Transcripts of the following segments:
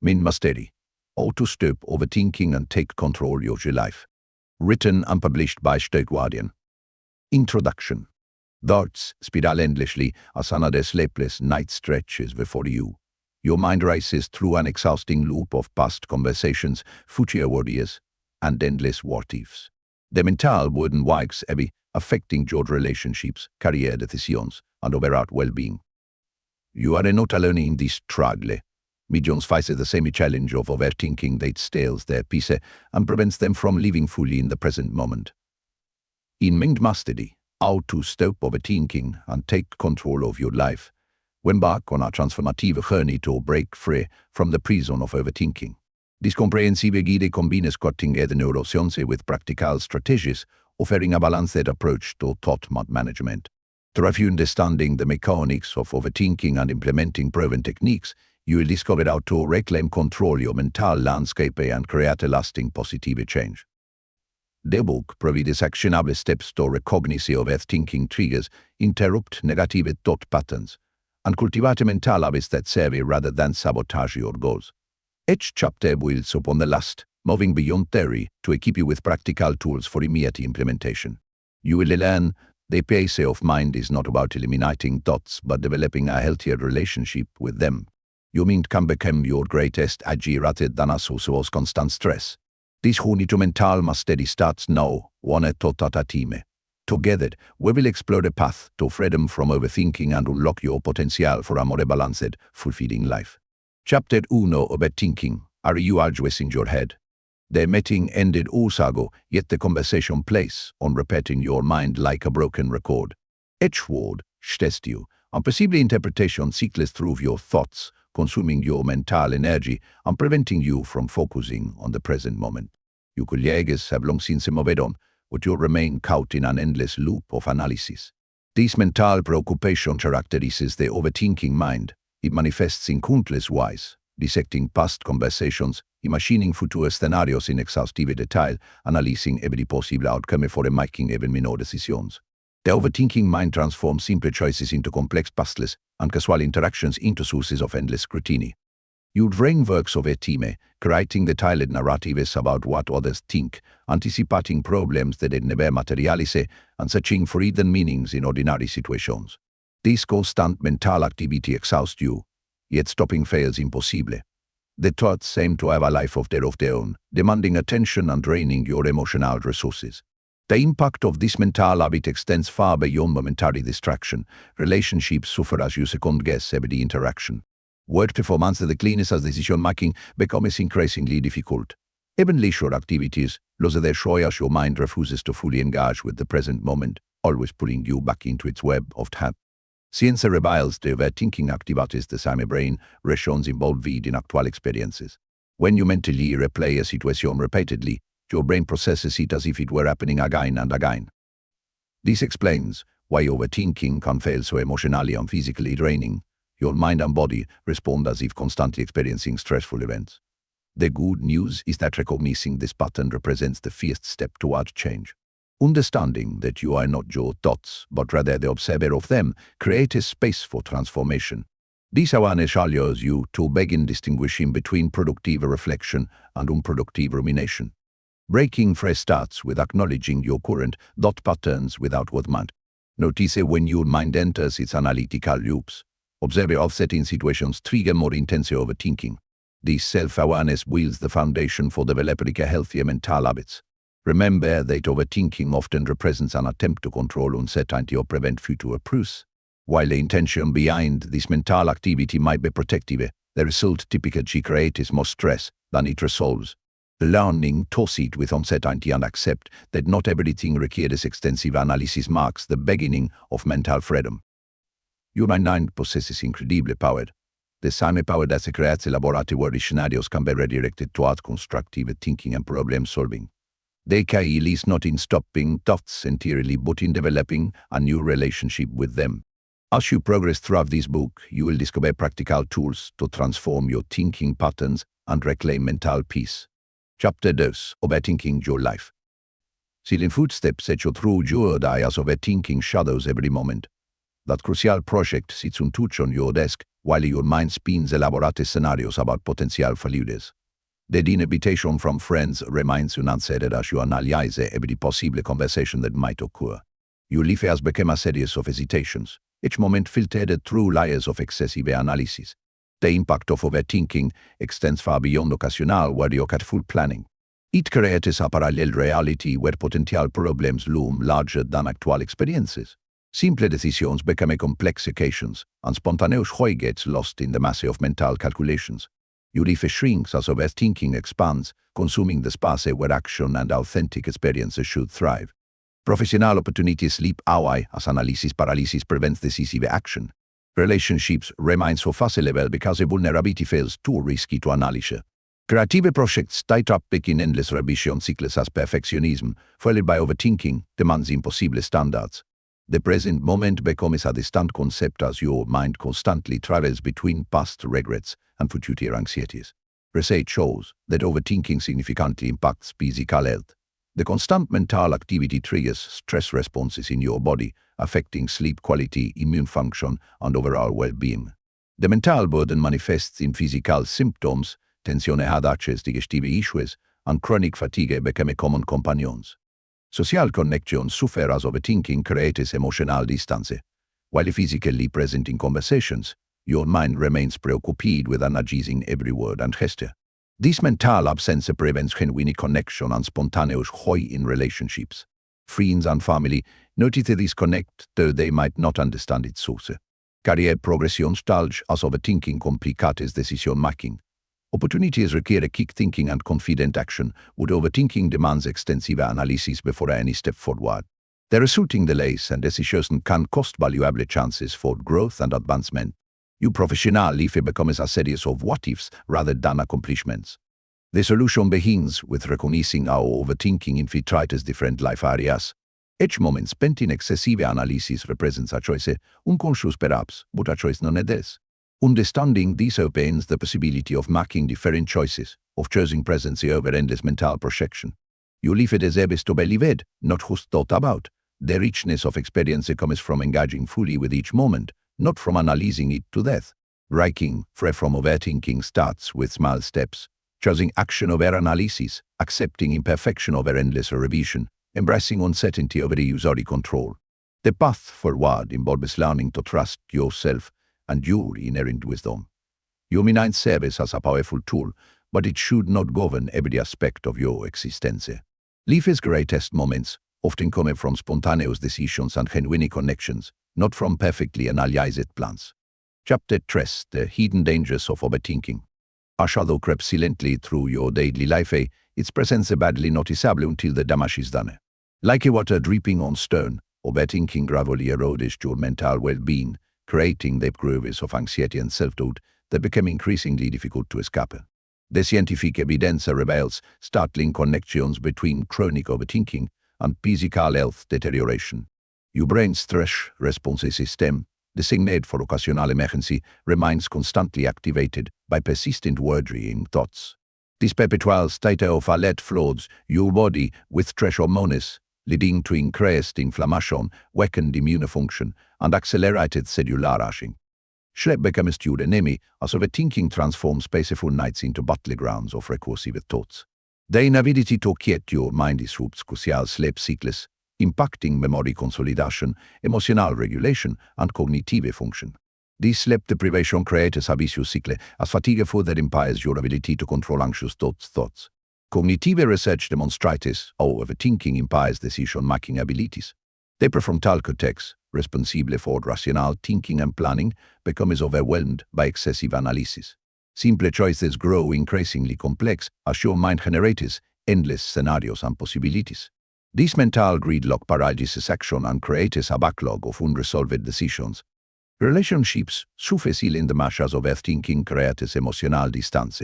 Mastery. How to stop overthinking and take control of your life. Written and published by State Guardian. Introduction. Thoughts spiral endlessly as another sleepless night stretches before you. Your mind races through an exhausting loop of past conversations, future worries, and endless what-ifs. The mental burden weighs heavy, affecting your relationships, career decisions, and overall well-being. You are not alone in this struggle. Millions face the same challenge of overthinking that steals their peace and prevents them from living fully in the present moment. In Mastery, How to Stop Overthinking and Take Control of Your Life, we embark on a transformative journey to break free from the prison of overthinking. This comprehensive guide combines cutting-edge neuroscience with practical strategies, offering a balanced approach to thought management. Through understanding the mechanics of overthinking and implementing proven techniques, you will discover how to reclaim control of your mental landscape and create a lasting positive change. The book provides actionable steps to recognize overthinking triggers, interrupt negative thought patterns, and cultivate mental habits that serve you rather than sabotage your goals. Each chapter builds upon the last, moving beyond theory to equip you with practical tools for immediate implementation. You will learn the peace of mind is not about eliminating thoughts but developing a healthier relationship with them. Your mind can become your greatest ally rather than a source of constant stress. This journey to mental mastery starts now, one thought at a time. Together, we will explore the path to freedom from overthinking and unlock your potential for a more balanced, fulfilling life. Chapter 1. Overthinking. Are you always in your head? The meeting ended hours ago, yet the conversation plays on repeating your mind like a broken record. Each word stresses you, and perceived interpretation cycles through your thoughts, consuming your mental energy and preventing you from focusing on the present moment. Your colleagues have long since moved on, but you remain caught in an endless loop of analysis. This mental preoccupation characterizes the overthinking mind. It manifests in countless ways, dissecting past conversations, imagining future scenarios in exhaustive detail, analyzing every possible outcome before making even minor decisions. The overthinking mind transforms simple choices into complex puzzles and casual interactions into sources of endless scrutiny. Your brain works over time, creating detailed narratives about what others think, anticipating problems that never materialize, and searching for hidden meanings in ordinary situations. This constant mental activity exhausts you, yet stopping feels impossible. The thoughts seem to have a life of their own, demanding attention and draining your emotional resources. The impact of this mental habit extends far beyond momentary distraction. Relationships suffer as you second-guess every interaction. Work performance declines as decision-making becomes increasingly difficult. Even leisure activities lose their joy as your mind refuses to fully engage with the present moment, always pulling you back into its web of thought. Science reveals the overthinking activities the same brain regions involved in actual experiences. When you mentally replay a situation repeatedly, your brain processes it as if it were happening again and again. This explains why overthinking can feel so emotionally and physically draining. Your mind and body respond as if constantly experiencing stressful events. The good news is that recognizing this pattern represents the first step toward change. Understanding that you are not your thoughts, but rather the observer of them, creates a space for transformation. This awareness allows you to begin distinguishing between productive reflection and unproductive rumination. Breaking free starts with acknowledging your current thought patterns without judgment. Notice when your mind enters its analytical loops. Observe how offsetting situations trigger more intense overthinking. This self-awareness builds the foundation for developing a healthier mental habits. Remember that overthinking often represents an attempt to control uncertainty or prevent future proofs. While the intention behind this mental activity might be protective, the result typically creates more stress than it resolves. Learning to sit with uncertainty and accept that not everything requires extensive analysis marks the beginning of mental freedom. Your mind possesses incredible power. The same power that creates elaborate world scenarios can be redirected toward constructive thinking and problem solving. The key lies not in stopping thoughts entirely but in developing a new relationship with them. As you progress throughout this book, you will discover practical tools to transform your thinking patterns and reclaim mental peace. Chapter 2. Overthinking your life. Silent footsteps echo through your day as overthinking shadows every moment. That crucial project sits untouched on your desk, while your mind spins elaborate scenarios about potential failures. The invitation from friends remains unanswered as you analyze every possible conversation that might occur. Your life has become a series of hesitations, each moment filtered through layers of excessive analysis. The impact of overthinking extends far beyond occasional where you careful planning. It creates a parallel reality where potential problems loom larger than actual experiences. Simple decisions become complex occasions, and spontaneous joy gets lost in the mass of mental calculations. Your life shrinks as overthinking expands, consuming the space where action and authentic experiences should thrive. Professional opportunities slip away as analysis paralysis prevents decisive action. Relationships remain so facile because the vulnerability feels too risky to analyze. Creative projects tied up in endless revision cycles as perfectionism, followed by overthinking, demands impossible standards. The present moment becomes a distant concept as your mind constantly travels between past regrets and future anxieties. Research shows that overthinking significantly impacts physical health. The constant mental activity triggers stress responses in your body, affecting sleep quality, immune function, and overall well-being. The mental burden manifests in physical symptoms, tensione headaches, digestive issues, and chronic fatigue become common companions. Social connections suffer as overthinking creates emotional distance. While physically present in conversations, your mind remains preoccupied with analyzing every word and gesture. This mental absence prevents genuine connection and spontaneous joy in relationships. Friends and family notice the disconnect, though they might not understand its source. Career progression stalls as overthinking complicates decision-making. Opportunities require quick thinking and confident action, but overthinking demands extensive analysis before any step forward. The resulting delays and decisions can cost valuable chances for growth and advancement. Your professional life becomes a series of what-ifs rather than accomplishments. The solution begins with recognizing how overthinking infiltrates different life areas. Each moment spent in excessive analysis represents a choice, unconscious perhaps, but a choice nonetheless. Understanding this opens the possibility of making different choices, of choosing presence over endless mental projection. Your life deserves to be lived, not just thought about. The richness of experience comes from engaging fully with each moment, not from analyzing it to death. Breaking free from overthinking starts with small steps, choosing action over analysis, accepting imperfection over endless revision, embracing uncertainty over illusory control. The path forward involves learning to trust yourself and your inherent wisdom. Your mind serves as a powerful tool, but it should not govern every aspect of your existence. Life's greatest moments often come from spontaneous decisions and genuine connections, not from perfectly analyzed plans. Chapter 3: The Hidden Dangers of Overthinking. A shadow creeps silently through your daily life, its presence barely noticeable until the damage is done. Like water dripping on stone, overthinking gradually erodes your mental well-being, creating deep grooves of anxiety and self-doubt that become increasingly difficult to escape. The scientific evidence reveals startling connections between chronic overthinking and physical health deterioration. Your brain's stress response system, designated for occasional emergency, remains constantly activated by persistent worrying thoughts. This perpetual state of alert floods your body with stress hormones, leading to increased inflammation, weakened immune function, and accelerated cellular aging. Sleep becomes your enemy as overthinking transforms peaceful nights into battlegrounds of recursive thoughts. The inability to quiet your mind disrupts crucial sleep cycles, impacting memory consolidation, emotional regulation, and cognitive function. This sleep deprivation creates a vicious cycle as fatigue further impairs your ability to control anxious thoughts. Cognitive research demonstrates how overthinking impairs decision-making abilities. The prefrontal cortex, responsible for rational thinking and planning, becomes overwhelmed by excessive analysis. Simple choices grow increasingly complex as your mind generates endless scenarios and possibilities. This mental gridlock paralyzes action and creates a backlog of unresolved decisions. Relationships suffer in the meshes of overthinking creates emotional distance.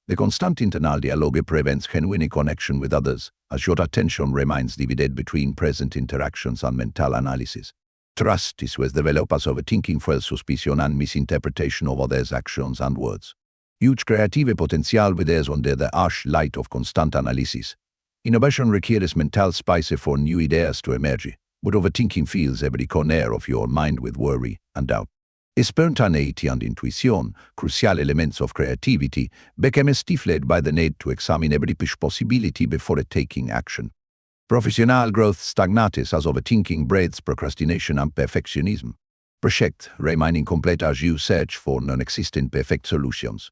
The constant internal dialogue prevents genuine connection with others, as your attention remains divided between present interactions and mental analysis. Trust is what develops as overthinking fuels suspicion and misinterpretation of others' actions and words. Huge creative potential withers under the harsh light of constant analysis. Innovation requires mental space for new ideas to emerge, but overthinking fills every corner of your mind with worry and doubt. Spontaneity and intuition, crucial elements of creativity, become stifled by the need to examine every possibility before taking action. Professional growth stagnates as overthinking breeds procrastination and perfectionism. Projects remain incomplete as you search for non-existent perfect solutions.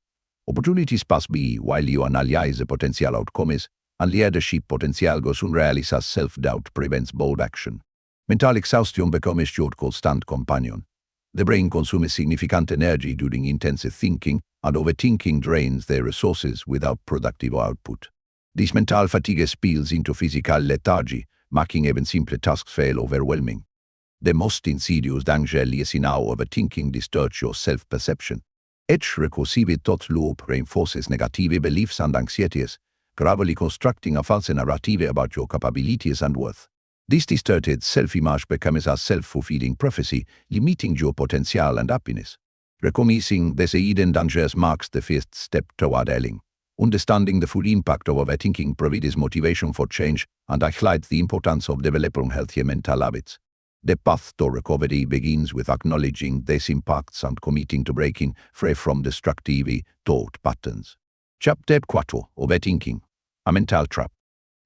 Opportunities pass by while you analyze the potential outcomes, and leadership potential goes unrealized as self-doubt prevents bold action. Mental exhaustion becomes your constant companion. The brain consumes significant energy during intensive thinking, and overthinking drains their resources without productive output. This mental fatigue spills into physical lethargy, making even simple tasks feel overwhelming. The most insidious danger lies in how overthinking distorts your self-perception. Each recursive thought loop reinforces negative beliefs and anxieties, gradually constructing a false narrative about your capabilities and worth. This distorted self-image becomes a self-fulfilling prophecy, limiting your potential and happiness. Recognizing these hidden dangers marks the first step toward healing. Understanding the full impact of overthinking provides motivation for change and highlights the importance of developing healthier mental habits. The path to recovery begins with acknowledging these impacts and committing to breaking free from destructive thought patterns. Chapter 4: Overthinking, a mental trap.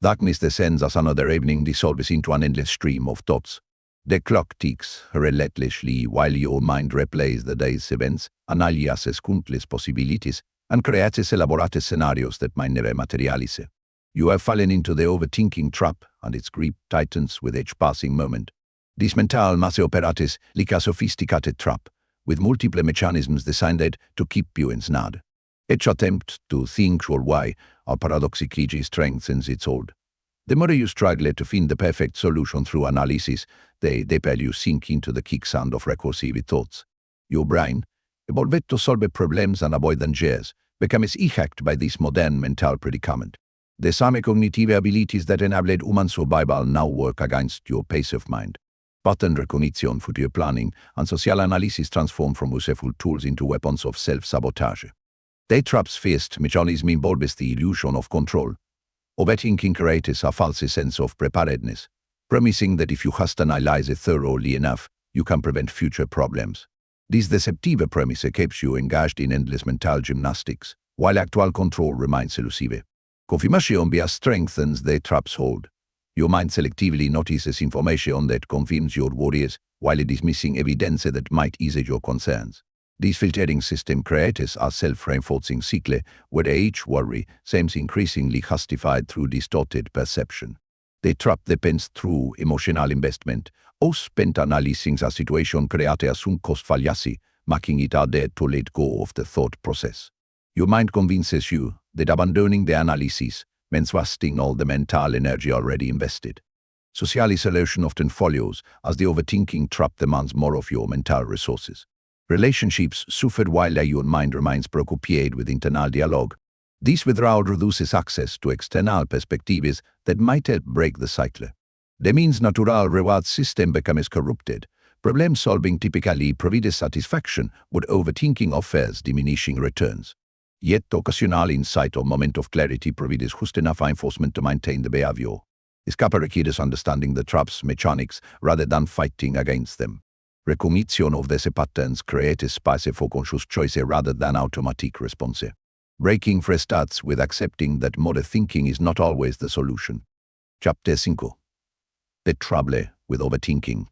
Darkness descends as another evening dissolves into an endless stream of thoughts. The clock ticks relentlessly while your mind replays the day's events, analyzes countless possibilities, and creates elaborate scenarios that might never materialize. You have fallen into the overthinking trap, and its grip tightens with each passing moment. This mental masse operates like a sophisticated trap, with multiple mechanisms designed to keep you ensnared. Each attempt to think your way paradoxically strengthens its hold. The more you struggle to find the perfect solution through analysis, the deeper you sink into the quicksand of recursive thoughts. Your brain, evolved to solve problems and avoid dangers, becomes hacked by this modern mental predicament. The same cognitive abilities that enabled human survival now work against your peace of mind. Pattern recognition, future planning, and social analysis transform from useful tools into weapons of self-sabotage. The trap's first mechanism involves the illusion of control. Overthinking creates a false sense of preparedness, promising that if you just analyze it thoroughly enough, you can prevent future problems. This deceptive premise keeps you engaged in endless mental gymnastics, while actual control remains elusive. Confirmation bias strengthens the trap's hold. Your mind selectively notices information that confirms your worries, while dismissing evidence that might ease your concerns. This filtering system creates a self-reinforcing cycle where each worry seems increasingly justified through distorted perception. The trap depends through emotional investment. Or spent analyzing a situation creates a sunk cost fallacy, making it harder to let go of the thought process. Your mind convinces you that abandoning the analysis means wasting all the mental energy already invested. Social isolation often follows as the overthinking trap demands more of your mental resources. Relationships suffer while your mind remains preoccupied with internal dialogue. This withdrawal reduces access to external perspectives that might help break the cycle. The means natural reward system becomes corrupted. Problem solving typically provides satisfaction, but overthinking offers diminishing returns. Yet occasional insight or moment of clarity provides just enough enforcement to maintain the behavior. Escape requires understanding the trap's mechanics rather than fighting against them. Recognition of these patterns creates space for conscious choice rather than automatic response. Breaking free starts with accepting that modern thinking is not always the solution. Chapter 5: The trouble with overthinking.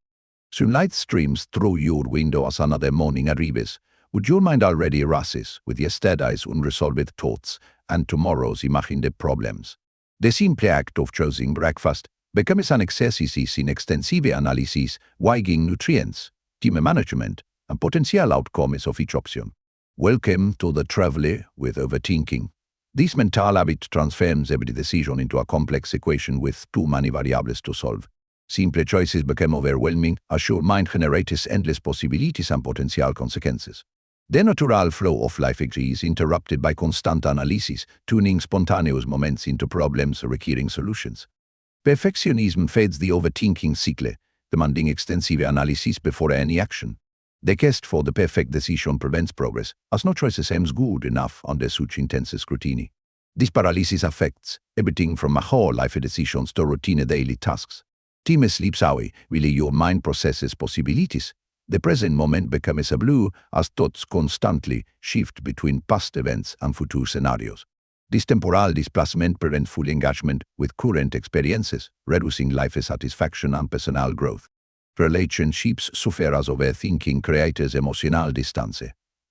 Sunlight streams through your window as another morning arrives, but your mind already races with yesterday's unresolved thoughts and tomorrow's imagined problems. The simple act of choosing breakfast becomes an exercise in extensive analysis, weighing nutrients, team management, and potential outcomes of each option. Welcome to the travel with overthinking. This mental habit transforms every decision into a complex equation with too many variables to solve. Simple choices become overwhelming as your mind generates endless possibilities and potential consequences. The natural flow of life is interrupted by constant analysis, turning spontaneous moments into problems requiring solutions. Perfectionism fades the overthinking cycle, demanding extensive analysis before any action. The quest for the perfect decision prevents progress, as no choice seems good enough under such intense scrutiny. This paralysis affects everything from whole life decisions to routine daily tasks. Time slips away while your mind processes possibilities, The present moment becomes a blur as thoughts constantly shift between past events and future scenarios. This temporal displacement prevents full engagement with current experiences, reducing life satisfaction and personal growth. Relationships suffer as overthinking creates emotional distance.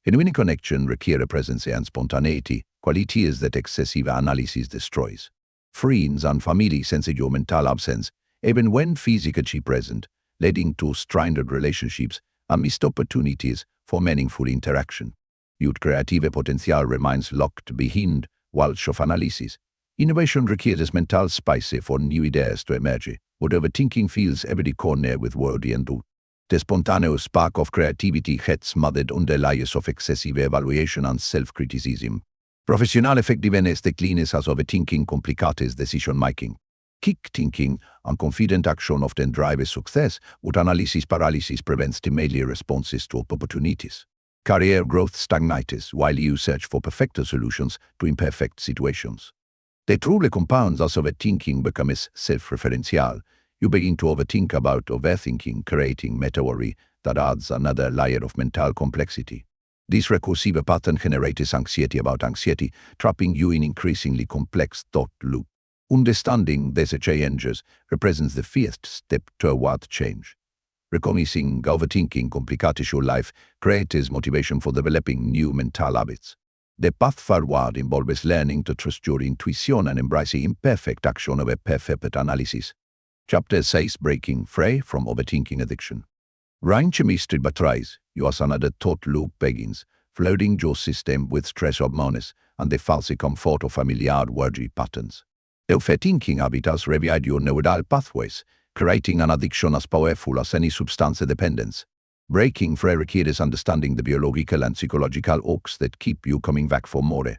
Genuine connection requires presence and spontaneity, qualities that excessive analysis destroys. Friends and family sense your mental absence, even when physically present, leading to strained relationships and missed opportunities for meaningful interaction. Youth creative potential remains locked behind walls of analysis. Innovation requires mental space for new ideas to emerge, but overthinking fills every corner with worry and doubt. The spontaneous spark of creativity gets smothered under layers of excessive evaluation and self-criticism. Professional effectiveness declines as overthinking complicates decision-making. Quick thinking and confident action often drive success, but analysis paralysis prevents timely responses to opportunities. Career growth stagnates while you search for perfect solutions to imperfect situations. The truly compounds as overthinking becomes self-referential. You begin to overthink about overthinking, creating meta-worry that adds another layer of mental complexity. This recursive pattern generates anxiety about anxiety, trapping you in increasingly complex thought loop. Understanding these changes represents the first step toward change. Recognizing overthinking complicates your life creates motivation for developing new mental habits. The path forward involves learning to trust your intuition and embracing imperfect action over perfect analysis. Chapter 6: Breaking Free from Overthinking Addiction. Range mystery betrays you as another thought loop begins, flooding your system with stress hormones and the false comfort of familiar worry patterns. The overthinking habits rewrite your neural pathways, creating an addiction as powerful as any substance dependence. Breaking free requires understanding the biological and psychological hooks that keep you coming back for more.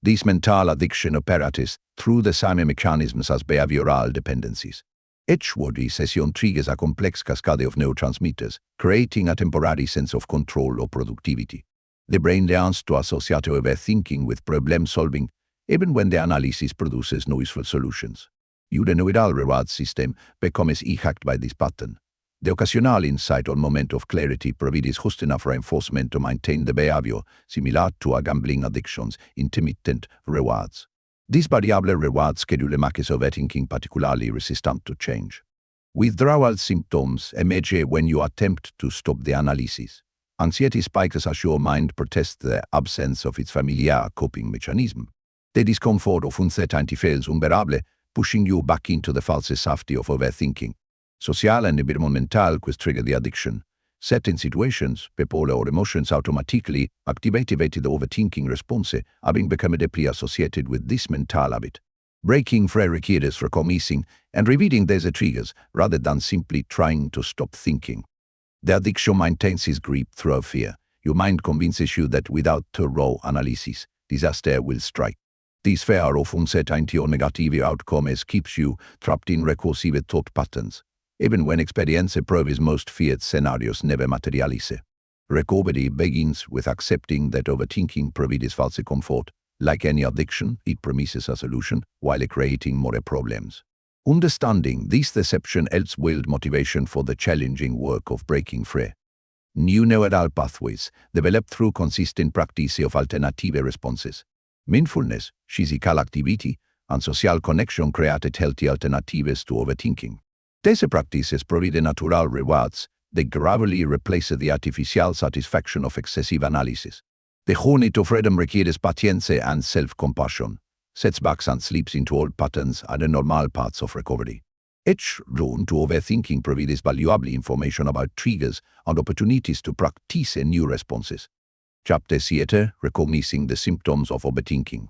These mental addiction operates through the same mechanisms as behavioral dependencies. Each worry session triggers a complex cascade of neurotransmitters, creating a temporary sense of control or productivity. The brain learns to associate overthinking with problem solving, even when the analysis produces no useful solutions. Your neural reward system becomes hijacked by this pattern. The occasional insight or moment of clarity provides just enough reinforcement to maintain the behavior, similar to a gambling addiction's intermittent rewards. This variable reward schedule makes overthinking particularly resistant to change. Withdrawal symptoms emerge when you attempt to stop the analysis. Anxiety spikes as your mind protests the absence of its familiar coping mechanism. The discomfort of uncertainty feels unbearable, pushing you back into the false safety of overthinking. Social and environmental cues trigger the addiction. Certain situations, people or emotions automatically activate the overthinking response, having become deeply associated with this mental habit. Breaking free requires recognizing and revealing these triggers rather than simply trying to stop thinking. The addiction maintains its grip through fear. Your mind convinces you that without thorough analysis, disaster will strike. This fear of uncertainty or negative outcomes keeps you trapped in recursive thought patterns, even when experience proves most feared scenarios never materialize. Recovery begins with accepting that overthinking provides false comfort. Like any addiction, it promises a solution while creating more problems. Understanding this deception helps build motivation for the challenging work of breaking free. New neural pathways develop through consistent practice of alternative responses. Mindfulness, physical activity, and social connection created healthy alternatives to overthinking. These practices provide natural rewards that gradually replace the artificial satisfaction of excessive analysis. The journey to freedom requires patience and self-compassion. Setbacks and slips into old patterns are the normal parts of recovery. Each run to overthinking provides valuable information about triggers and opportunities to practice new responses. Chapter 7: Recognizing the symptoms of overthinking.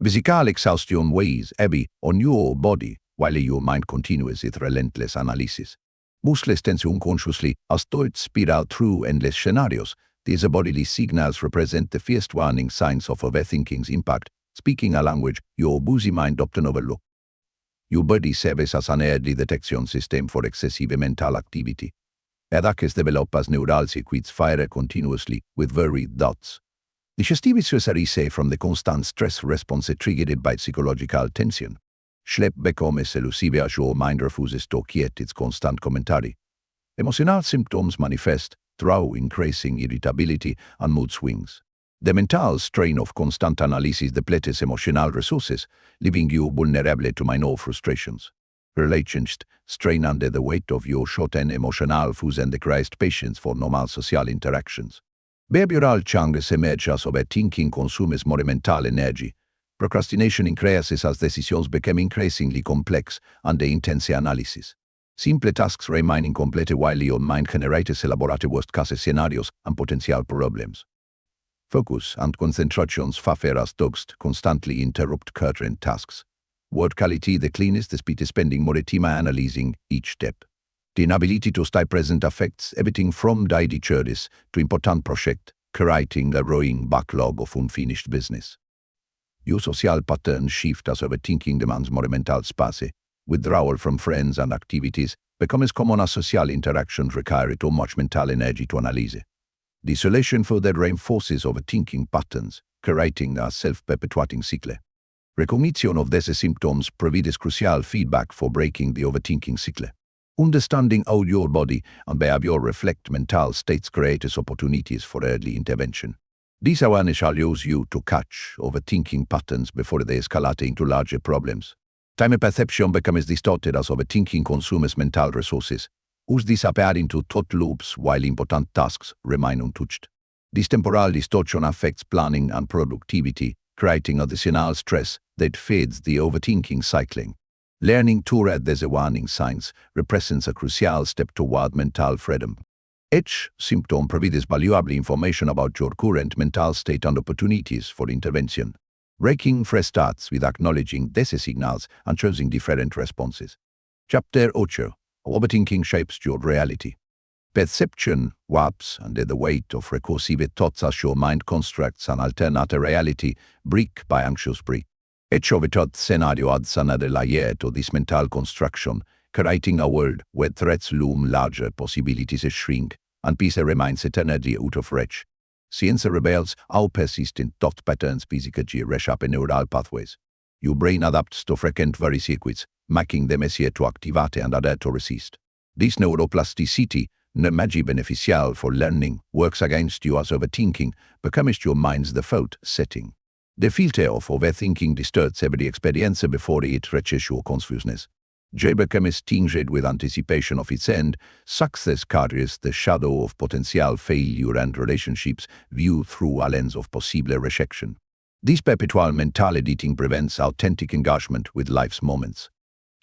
Physical exhaustion weighs heavy on your body while your mind continues its relentless analysis. Muscles tense unconsciously as thoughts spiral through endless scenarios. These bodily signals represent the first warning signs of overthinking's impact, speaking a language your busy mind often overlooks. Your body serves as an early detection system for excessive mental activity. Headaches develop as neural circuits fire continuously with worried thoughts. Digestive issues from the constant stress response triggered by psychological tension. Sleep becomes elusive as your mind refuses to quiet its constant commentary. Emotional symptoms manifest through increasing irritability and mood swings. The mental strain of constant analysis depletes emotional resources, leaving you vulnerable to minor frustrations. Relationship strain under the weight of your short-term emotional fuse and decreased patience for normal social interactions. Behavioral changes emerge as overthinking consumes more mental energy. Procrastination increases as decisions become increasingly complex under intense analysis. Simple tasks remain incomplete while your mind generates elaborate worst-case scenarios and potential problems. Focus and concentration suffer as tasks constantly interrupt current tasks. Word quality declines despite spending more time analyzing each step. The inability to stay present affects everything from daily chores to important projects, creating a growing backlog of unfinished business. Your social patterns shift as overthinking demands more mental space. Withdrawal from friends and activities becomes common as social interactions require too much mental energy to analyze. The isolation further reinforces overthinking patterns, creating a self-perpetuating cycle. Recognition of these symptoms provides crucial feedback for breaking the overthinking cycle. Understanding how your body and behavior reflect mental states creates opportunities for early intervention. This awareness allows you to catch overthinking patterns before they escalate into larger problems. Time perception becomes distorted as overthinking consumes mental resources, which disappear into thought loops while important tasks remain untouched. This temporal distortion affects planning and productivity, creating additional stress that feeds the overthinking cycling. Learning to read these warning signs represents a crucial step toward mental freedom. Each symptom provides valuable information about your current mental state and opportunities for intervention. Breaking fresh starts with acknowledging these signals and choosing different responses. Chapter 8. Overthinking shapes your reality. Perception warps under the weight of recursive thoughts as your mind constructs an alternate reality, brick by anxious brick. Each overthought scenario adds another layer to this mental construction, creating a world where threats loom larger, possibilities shrink, and peace remains eternally out of reach. Science reveals how persistent thought patterns physically reshape neural pathways. Your brain adapts to frequent very circuits, making them easier to activate and harder to resist. This neuroplasticity, not beneficial for learning, works against you as overthinking becomes your mind's default setting. The filter of overthinking distorts every experience before it reaches your consciousness. Joy becomes tinged with anticipation of its end. Success carries the shadow of potential failure and relationships viewed through a lens of possible rejection. This perpetual mental editing prevents authentic engagement with life's moments.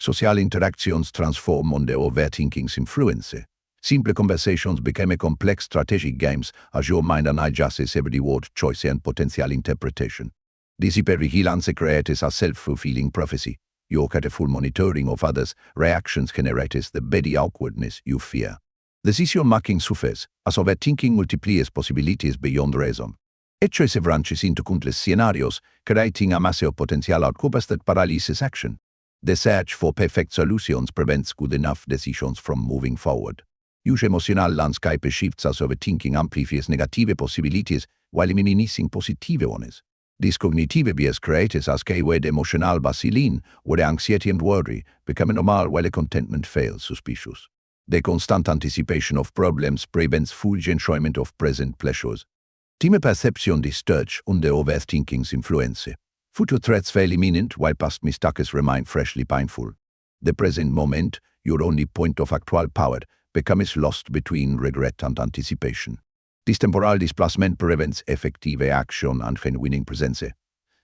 Social interactions transform under overthinking's influence. Simple conversations become a complex strategic games as your mind adjusts every word, choice, and potential interpretation. This hypervigilance creates a self-fulfilling prophecy. Your careful monitoring of others' reactions generates the very awkwardness you fear. Decision-making suffers as overthinking multiplies possibilities beyond reason. Each choice branches into countless scenarios, creating a massive potential outcomes that paralyzes action. The search for perfect solutions prevents good enough decisions from moving forward. Your emotional landscape shifts as overthinking amplifies negative possibilities while minimizing positive ones. This cognitive bias creates a skewed emotional baseline where anxiety and worry become normal while contentment feels suspicious. The constant anticipation of problems prevents full enjoyment of present pleasures. Time perception distorts under overthinking's influence. Future threats feel imminent while past mistakes remain freshly painful. The present moment, your only point of actual power, becomes lost between regret and anticipation. This temporal displacement prevents effective action and genuine presence.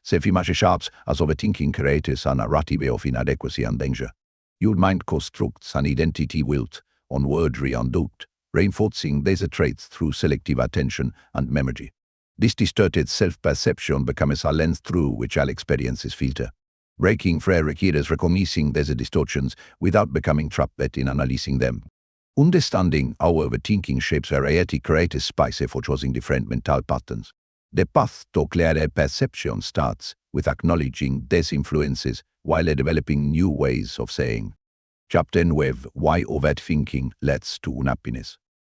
Self-image sharps as overthinking creates a narrative of inadequacy and danger. Your mind constructs an identity built on worry and doubt, reinforcing these traits through selective attention and memory. This distorted self-perception becomes a lens through which all experiences filter. Breaking free requires recognizing these distortions without becoming trapped in analyzing them. Understanding how overthinking shapes reality creates space for choosing different mental patterns. The path to clearer perception starts with acknowledging these influences while developing new ways of saying. Chapter 9: Why Overthinking Leads to Unhappiness.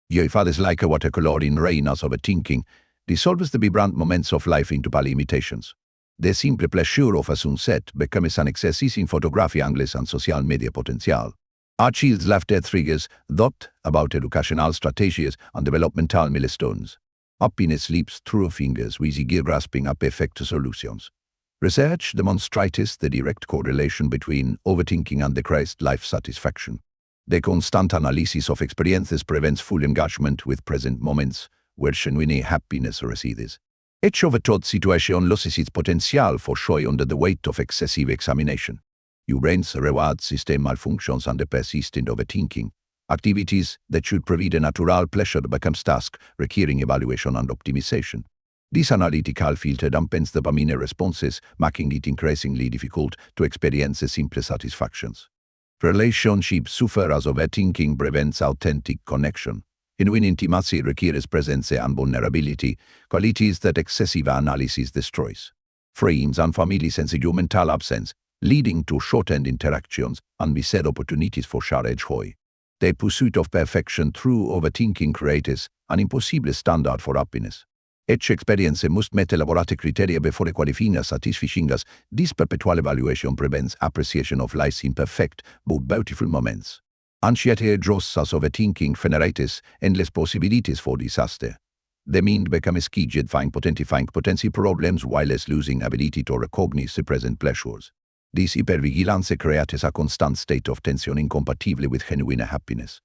If others like watercolor in rain as overthinking, dissolves the vibrant moments of life into pale imitations. The simple pleasure of a sunset becomes an exercise in photography angles and social media potential. Archie's laughter triggers thought about educational strategies and developmental milestones. Happiness leaps through fingers with eager grasping at perfect solutions. Research demonstrates the direct correlation between overthinking and decreased life satisfaction. The constant analysis of experiences prevents full engagement with present moments, where genuine happiness resides. Each overthought situation loses its potential for joy under the weight of excessive examination. Your brain's reward system malfunctions under persistent overthinking. Activities that should provide a natural pleasure become tasks requiring evaluation and optimization. This analytical filter dampens dopamine responses, making it increasingly difficult to experience simple satisfactions. Relationships suffer as overthinking prevents authentic connection. Genuine intimacy requires presence and vulnerability, qualities that excessive analysis destroys. Friends and family sense your mental absence, leading to shortened interactions and missed opportunities for shared joy. The pursuit of perfection through overthinking creates an impossible standard for happiness. Each experience must meet elaborate criteria before qualifying as satisfying as this perpetual evaluation prevents appreciation of life's imperfect but beautiful moments. Anxiety draws as overthinking generates endless possibilities for disaster. The mind becomes skewed find potency problems while losing ability to recognize the present pleasures. This hypervigilance creates a constant state of tension incompatible with genuine happiness.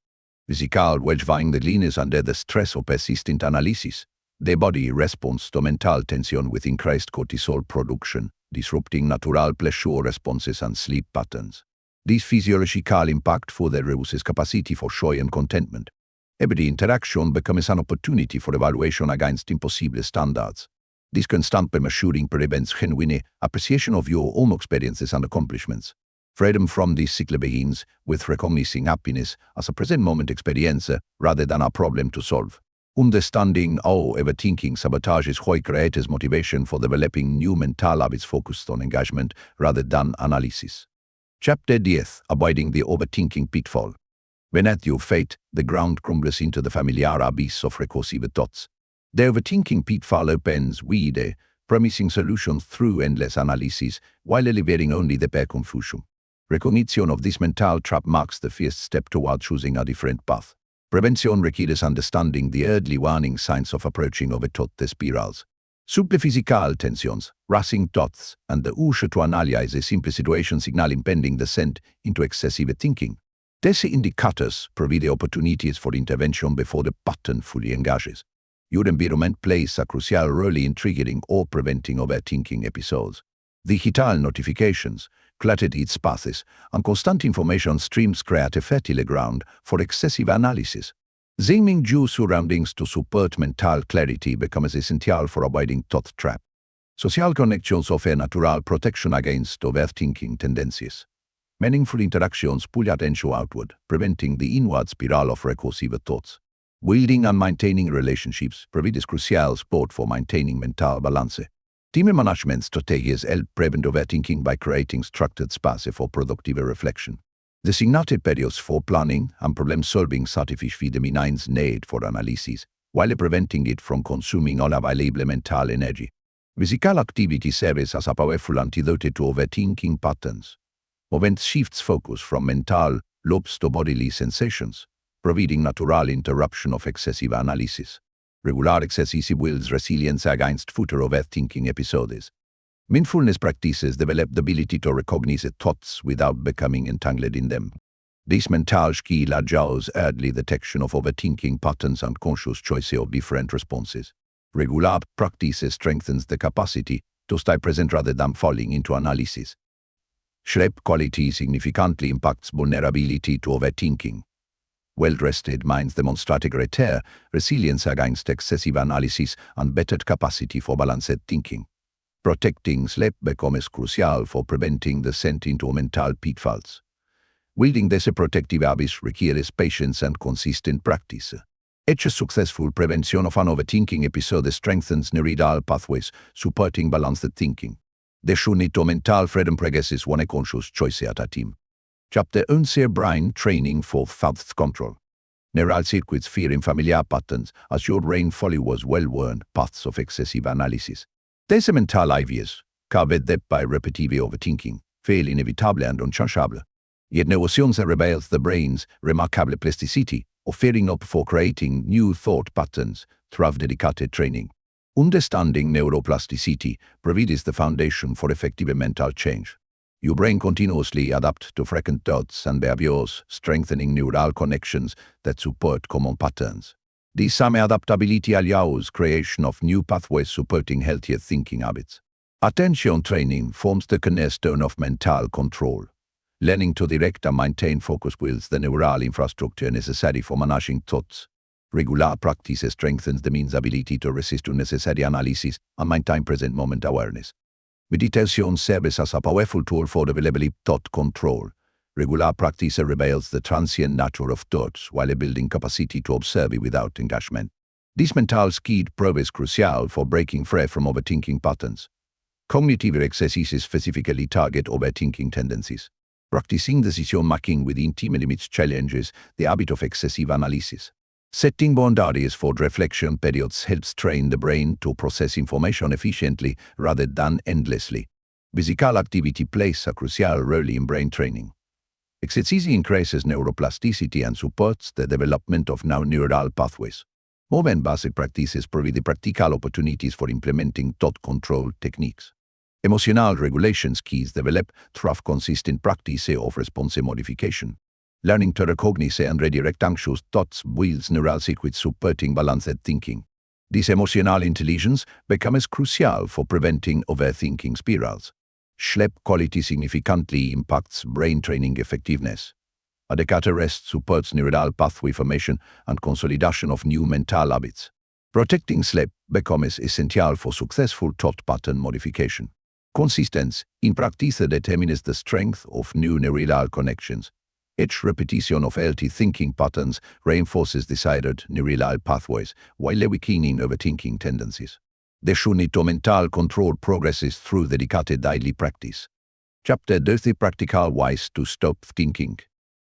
Physical well-being declines under the stress of persistent analysis. The body responds to mental tension with increased cortisol production, disrupting natural pleasure responses and sleep patterns. This physiological impact further reduces capacity for joy and contentment. Every interaction becomes an opportunity for evaluation against impossible standards. This constant measuring prevents genuine appreciation of your own experiences and accomplishments. Freedom from this cycle begins with recognizing happiness as a present moment experience rather than a problem to solve. Understanding how overthinking sabotages joy creates motivation for developing new mental habits focused on engagement rather than analysis. Chapter 10: Avoiding the Overthinking Pitfall. Beneath your feet, the ground crumbles into the familiar abyss of recursive thoughts. The overthinking pitfall opens wide, promising solutions through endless analysis, while alleviating only the bare confusion. Recognition of this mental trap marks the first step toward choosing a different path. Prevention requires understanding the early warning signs of approaching overthought spirals. Simple physical tensions, racing thoughts, and the urge to analyze a simple situation signal impending descent into excessive thinking. These indicators provide opportunities for intervention before the pattern fully engages. Your environment plays a crucial role in triggering or preventing overthinking episodes. Digital notifications, cluttered paths, and constant information streams create a fertile ground for excessive analysis. Examining your surroundings to support mental clarity becomes essential for avoiding thought trap. Social connections offer natural protection against overthinking tendencies. Meaningful interactions pull attention outward, preventing the inward spiral of recursive thoughts. Building and maintaining relationships provides crucial support for maintaining mental balance. Team management strategies help prevent overthinking by creating structured space for productive reflection. Designated periods for planning and problem-solving satisfy the mind's need for analysis, while preventing it from consuming all available mental energy. Physical activity serves as a powerful antidote to overthinking patterns. Movement shifts focus from mental loops to bodily sensations, providing natural interruption of excessive analysis. Regular exercise builds resilience against future overthinking episodes. Mindfulness practices develop the ability to recognize thoughts without becoming entangled in them. This mental skill allows early detection of overthinking patterns and conscious choice of different responses. Regular practice strengthens the capacity to stay present rather than falling into analysis. Sleep quality significantly impacts vulnerability to overthinking. Well-rested minds demonstrate greater resilience against excessive analysis and better capacity for balanced thinking. Protecting sleep becomes crucial for preventing descent into mental pitfalls. Building these protective habits requires patience and consistent practice. Each successful prevention of an overthinking episode strengthens neural pathways, supporting balanced thinking. The journey to mental freedom progresses one conscious choice at a time. Chapter 11: Brain Training for Thought Control. Neural circuits fear in familiar patterns as your brain follows well-worn paths of excessive analysis. These mental ideas, carved by repetitive overthinking, feel inevitable and unchangeable. Yet neuroscience reveals the brain's remarkable plasticity, offering up for creating new thought patterns through dedicated training. Understanding neuroplasticity provides the foundation for effective mental change. Your brain continuously adapts to frequent thoughts and behaviors, strengthening neural connections that support common patterns. This same adaptability allows creation of new pathways supporting healthier thinking habits. Attention training forms the cornerstone of mental control. Learning to direct and maintain focus builds the neural infrastructure necessary for managing thoughts. Regular practice strengthens the mind's ability to resist unnecessary analysis and maintain present moment awareness. Meditation serves as a powerful tool for developing thought control. Regular practice reveals the transient nature of thoughts while building capacity to observe it without engagement. This mental skill proves crucial for breaking free from overthinking patterns. Cognitive exercises specifically target overthinking tendencies. Practicing decision-making within time limits challenges the habit of excessive analysis. Setting boundaries for reflection periods helps train the brain to process information efficiently rather than endlessly. Physical activity plays a crucial role in brain training. Exercise increases neuroplasticity and supports the development of neural pathways. Movement-based practices provide practical opportunities for implementing thought control techniques. Emotional regulation skills develop through consistent practice of response modification. Learning to recognize and redirect anxious thoughts builds neural circuits supporting balanced thinking. This emotional intelligence becomes crucial for preventing overthinking spirals. Sleep quality significantly impacts brain training effectiveness. Adequate rest supports neural pathway formation and consolidation of new mental habits. Protecting sleep becomes essential for successful thought pattern modification. Consistency in practice determines the strength of new neural connections. Each repetition of healthy thinking patterns reinforces desired neural pathways while weakening overthinking tendencies. The journey to mental control progresses through dedicated daily practice. Chapter 30 Practical Ways to Stop Thinking.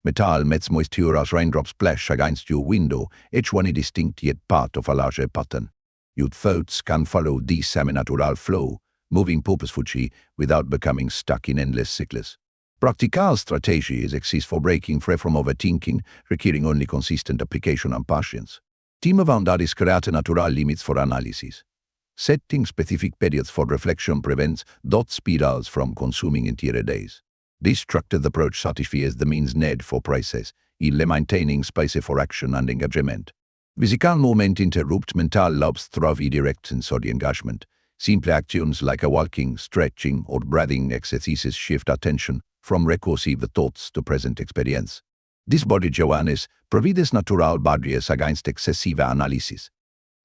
Metal meets moisture as raindrops splash against your window, each one a distinct yet part of a larger pattern. Your thoughts can follow this semi-natural flow, moving purposefully without becoming stuck in endless cycles. Practical strategies exist for breaking free from overthinking, requiring only consistent application and patience. Team boundaries create natural limits for analysis. Setting specific periods for reflection prevents thought spirals from consuming entire days. This structured approach satisfies the means need for process, while maintaining space for action and engagement. Physical movement interrupts mental lobes through direct sensory engagement. Simple actions like walking, stretching, or breathing exercises shift attention from recursive thoughts to present experience. This body awareness provides natural barriers against excessive analysis.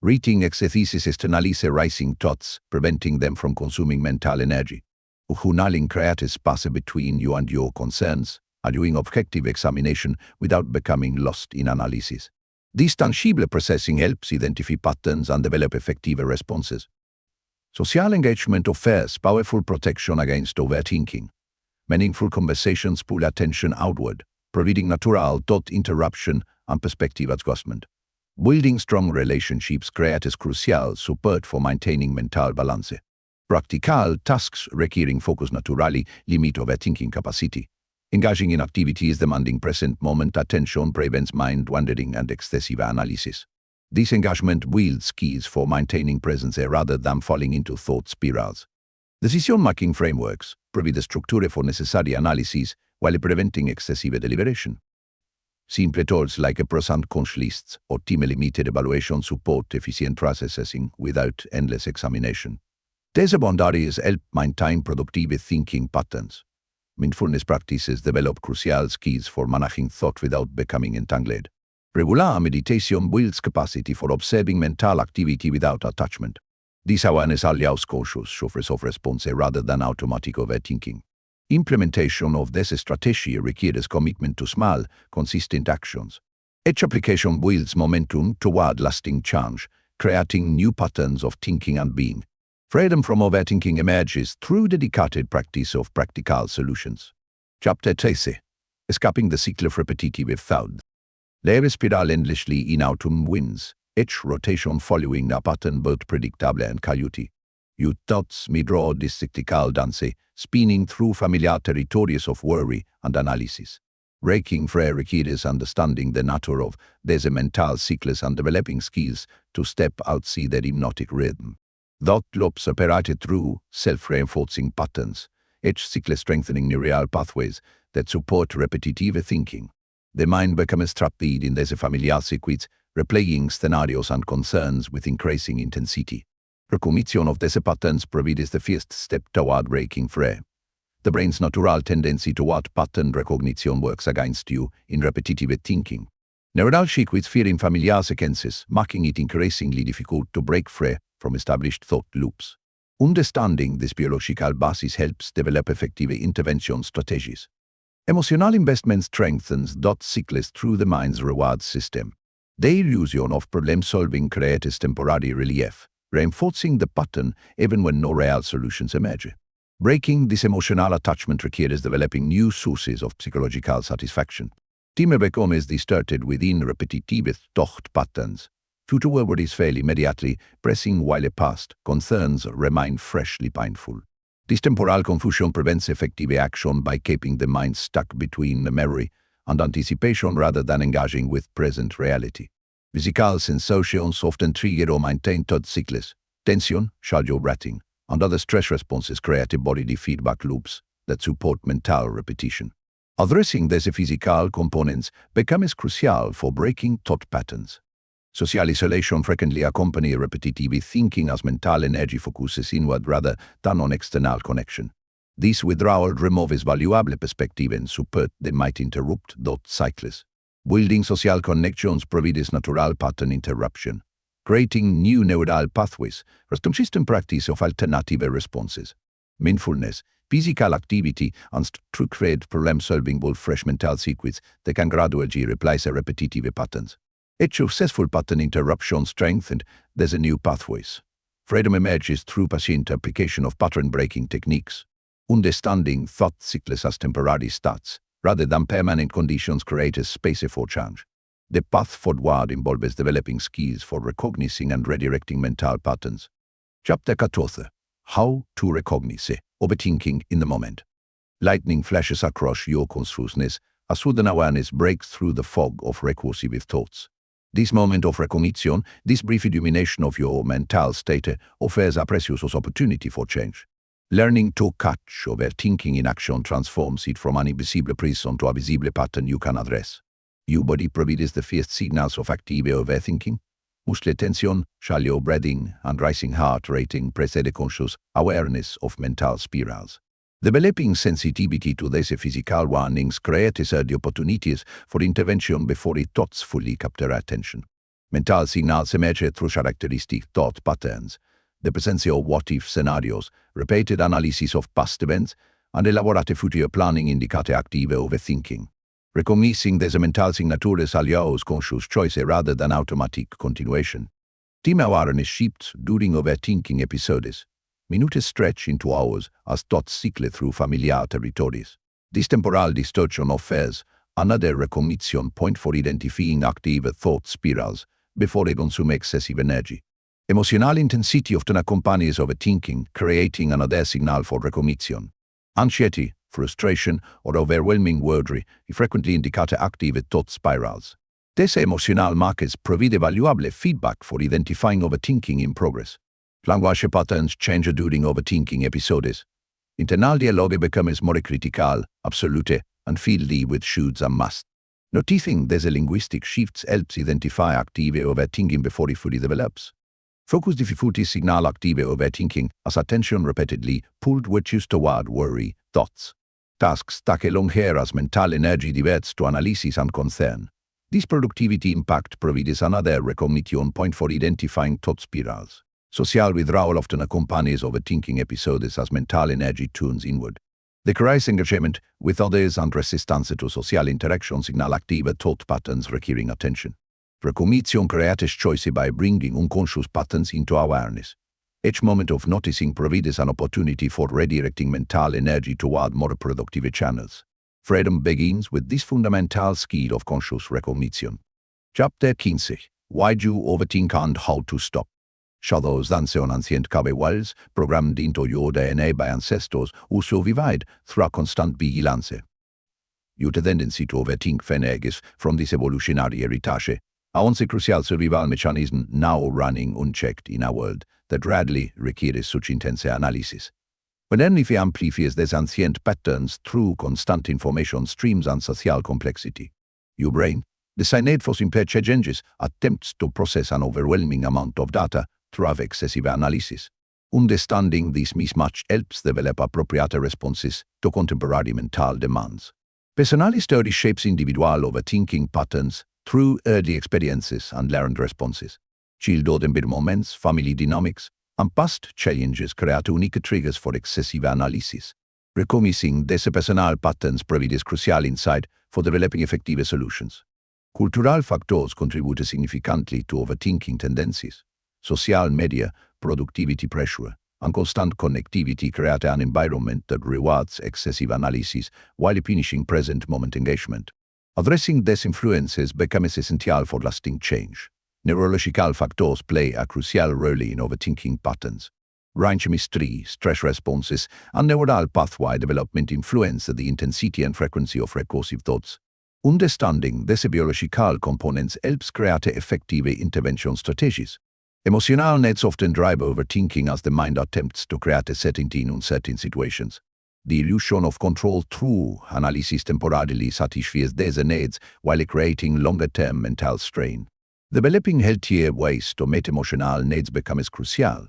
Reading exercises externalize rising thoughts, preventing them from consuming mental energy. Journaling creates space between you and your concerns, allowing objective examination without becoming lost in analysis. This tangible processing helps identify patterns and develop effective responses. Social engagement offers powerful protection against overthinking. Meaningful conversations pull attention outward, providing natural thought interruption and perspective adjustment. Building strong relationships creates crucial support for maintaining mental balance. Practical tasks requiring focus naturally limit overthinking capacity. Engaging in activities demanding present moment attention prevents mind wandering and excessive analysis. This engagement builds skills for maintaining presence rather than falling into thought spirals. Decision-making frameworks provide structure for necessary analysis while preventing excessive deliberation. Simple tools like pros and cons lists or time-limited evaluation support efficient processing without endless examination. These boundaries help maintain productive thinking patterns. Mindfulness practices develop crucial skills for managing thought without becoming entangled. Regular meditation builds capacity for observing mental activity without attachment. This awareness allows conscious choice of response rather than automatic overthinking. Implementation of this strategy requires commitment to small, consistent actions. Each application builds momentum toward lasting change, creating new patterns of thinking and being. Freedom from overthinking emerges through dedicated practice of practical solutions. Chapter 30. Escaping the cycle of repetitive thought. Life spiral endlessly in autumn winds, each rotation following a pattern both predictable and chaotic. Your thoughts may draw this cyclical dance, spinning through familiar territories of worry and analysis. Breaking free requires understanding the nature of these mental cycles and developing skills to step outside their hypnotic rhythm. Thought loops operated through self-reinforcing patterns, each cycle strengthening neural pathways that support repetitive thinking. The mind becomes trapped in these familiar circuits, replaying scenarios and concerns with increasing intensity. Recognition of these patterns provides the first step toward breaking free. The brain's natural tendency toward pattern recognition works against you in repetitive thinking. Neural circuits fear in familiar sequences, making it increasingly difficult to break free from established thought loops. Understanding this biological basis helps develop effective intervention strategies. Emotional investment strengthens thought cycles through the mind's reward system. The illusion of problem-solving creates temporary relief, reinforcing the pattern even when no real solutions emerge. Breaking this emotional attachment requires developing new sources of psychological satisfaction. Time becomes distorted within repetitive thought patterns. Future worries fail immediately, pressing while past concerns remain freshly painful. This temporal confusion prevents effective action by keeping the mind stuck between the memory and anticipation rather than engaging with present reality. Physical sensations often trigger or maintain thought cycles. Tension, shallow breathing, and other stress responses create bodily feedback loops that support mental repetition. Addressing these physical components becomes crucial for breaking thought patterns. Social isolation frequently accompanies repetitive thinking as mental energy focuses inward rather than on external connection. This withdrawal removes valuable perspective and support that might interrupt thought cycles. Building social connections provides natural pattern interruption, creating new neural pathways for consistent practice of alternative responses. Mindfulness, physical activity, and structured problem-solving build fresh mental circuits that can gradually replace repetitive patterns. Each successful pattern interruption strengthened these new pathways. Freedom emerges through patient application of pattern-breaking techniques. Understanding thought cycles as temporary states, rather than permanent conditions, creates space for change. The path forward involves developing skills for recognizing and redirecting mental patterns. Chapter 14. How to recognize overthinking in the moment. Lightning flashes across your consciousness as sudden awareness breaks through the fog of recursive thoughts. This moment of recognition, this brief illumination of your mental state, offers a precious opportunity for change. Learning to catch overthinking in action transforms it from an invisible prison to a visible pattern you can address. Your body provides the first signals of active overthinking. Muscle tension, shallow breathing, and rising heart rate precede conscious awareness of mental spirals. Developing sensitivity to these physical warnings creates the opportunities for intervention before the thoughts fully capture attention. Mental signals emerge through characteristic thought patterns, the presence of what-if scenarios, repeated analysis of past events, and elaborate future planning indicate active overthinking. Recognizing these mental signatures allows conscious choice rather than automatic continuation. Time awareness shifts during overthinking episodes. Minutes stretch into hours as thoughts cycle through familiar territories. This temporal distortion offers another recognition point for identifying active thought spirals before they consume excessive energy. Emotional intensity often accompanies overthinking, creating another signal for recognition. Anxiety, frustration, or overwhelming worry frequently indicate active thought spirals. These emotional markers provide valuable feedback for identifying overthinking in progress. Language patterns change during overthinking episodes. Internal dialogue becomes more critical, absolute, and filled with shoulds and musts. Noticing these linguistic shifts helps identify active overthinking before it fully develops. Focus difficulties signal active overthinking as attention repeatedly pulled wedges toward worry thoughts. Tasks take longer as mental energy diverts to analysis and concern. This productivity impact provides another recognition point for identifying thought spirals. Social withdrawal often accompanies overthinking episodes as mental energy turns inward. Decreased engagement with others and resistance to social interaction signal active thought patterns requiring attention. Recognition creates choice by bringing unconscious patterns into awareness. Each moment of noticing provides an opportunity for redirecting mental energy toward more productive channels. Freedom begins with this fundamental skill of conscious recognition. Chapter 15. Why do you overthink and how to stop? Shadows danse on ancient cave walls, programmed into your DNA by ancestors who survived through a constant vigilance. your tendency to overthink verneges from this evolutionary heritage, are once a crucial survival mechanism now running unchecked in a world that rarely requires such intense analysis. When if amplifies these ancient patterns through constant information streams and social complexity, your brain, designed for simple changes, attempts to process an overwhelming amount of data through excessive analysis. Understanding this mismatch helps develop appropriate responses to contemporary mental demands. Personality study shapes individual overthinking patterns through early experiences and learned responses. Childhood environments, family dynamics, and past challenges create unique triggers for excessive analysis. Recognizing these personal patterns provides crucial insight for developing effective solutions. Cultural factors contribute significantly to overthinking tendencies. Social media, productivity pressure, and constant connectivity create an environment that rewards excessive analysis while punishing present moment engagement. Addressing these influences becomes essential for lasting change. Neurological factors play a crucial role in overthinking patterns. Brain chemistry, stress responses, and neural pathway development influence the intensity and frequency of recursive thoughts. Understanding these biological components helps create effective intervention strategies. Emotional needs often drive overthinking as the mind attempts to create a certainty in uncertain situations. The illusion of control through analysis temporarily satisfies these needs while creating longer-term mental strain. Developing healthier ways to meet emotional needs becomes crucial.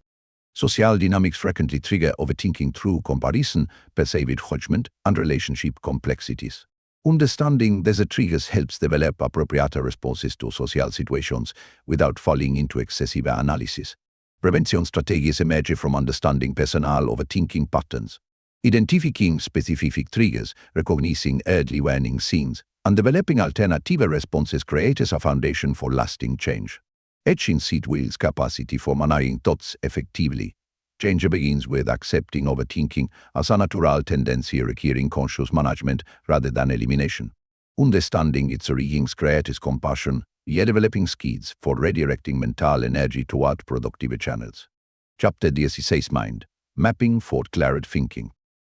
Social dynamics frequently trigger overthinking through comparison, perceived judgment, and relationship complexities. Understanding these triggers helps develop appropriate responses to social situations without falling into excessive analysis. Prevention strategies emerge from understanding personal overthinking patterns. Identifying specific triggers, recognizing early warning signs, and developing alternative responses creates a foundation for lasting change. Etching seat wheels capacity for managing thoughts effectively. Change begins with accepting overthinking as a natural tendency requiring conscious management rather than elimination. Understanding its origins creates compassion, yet developing skills for redirecting mental energy toward productive channels. Chapter 16 Mind, Mapping for Clear Thinking.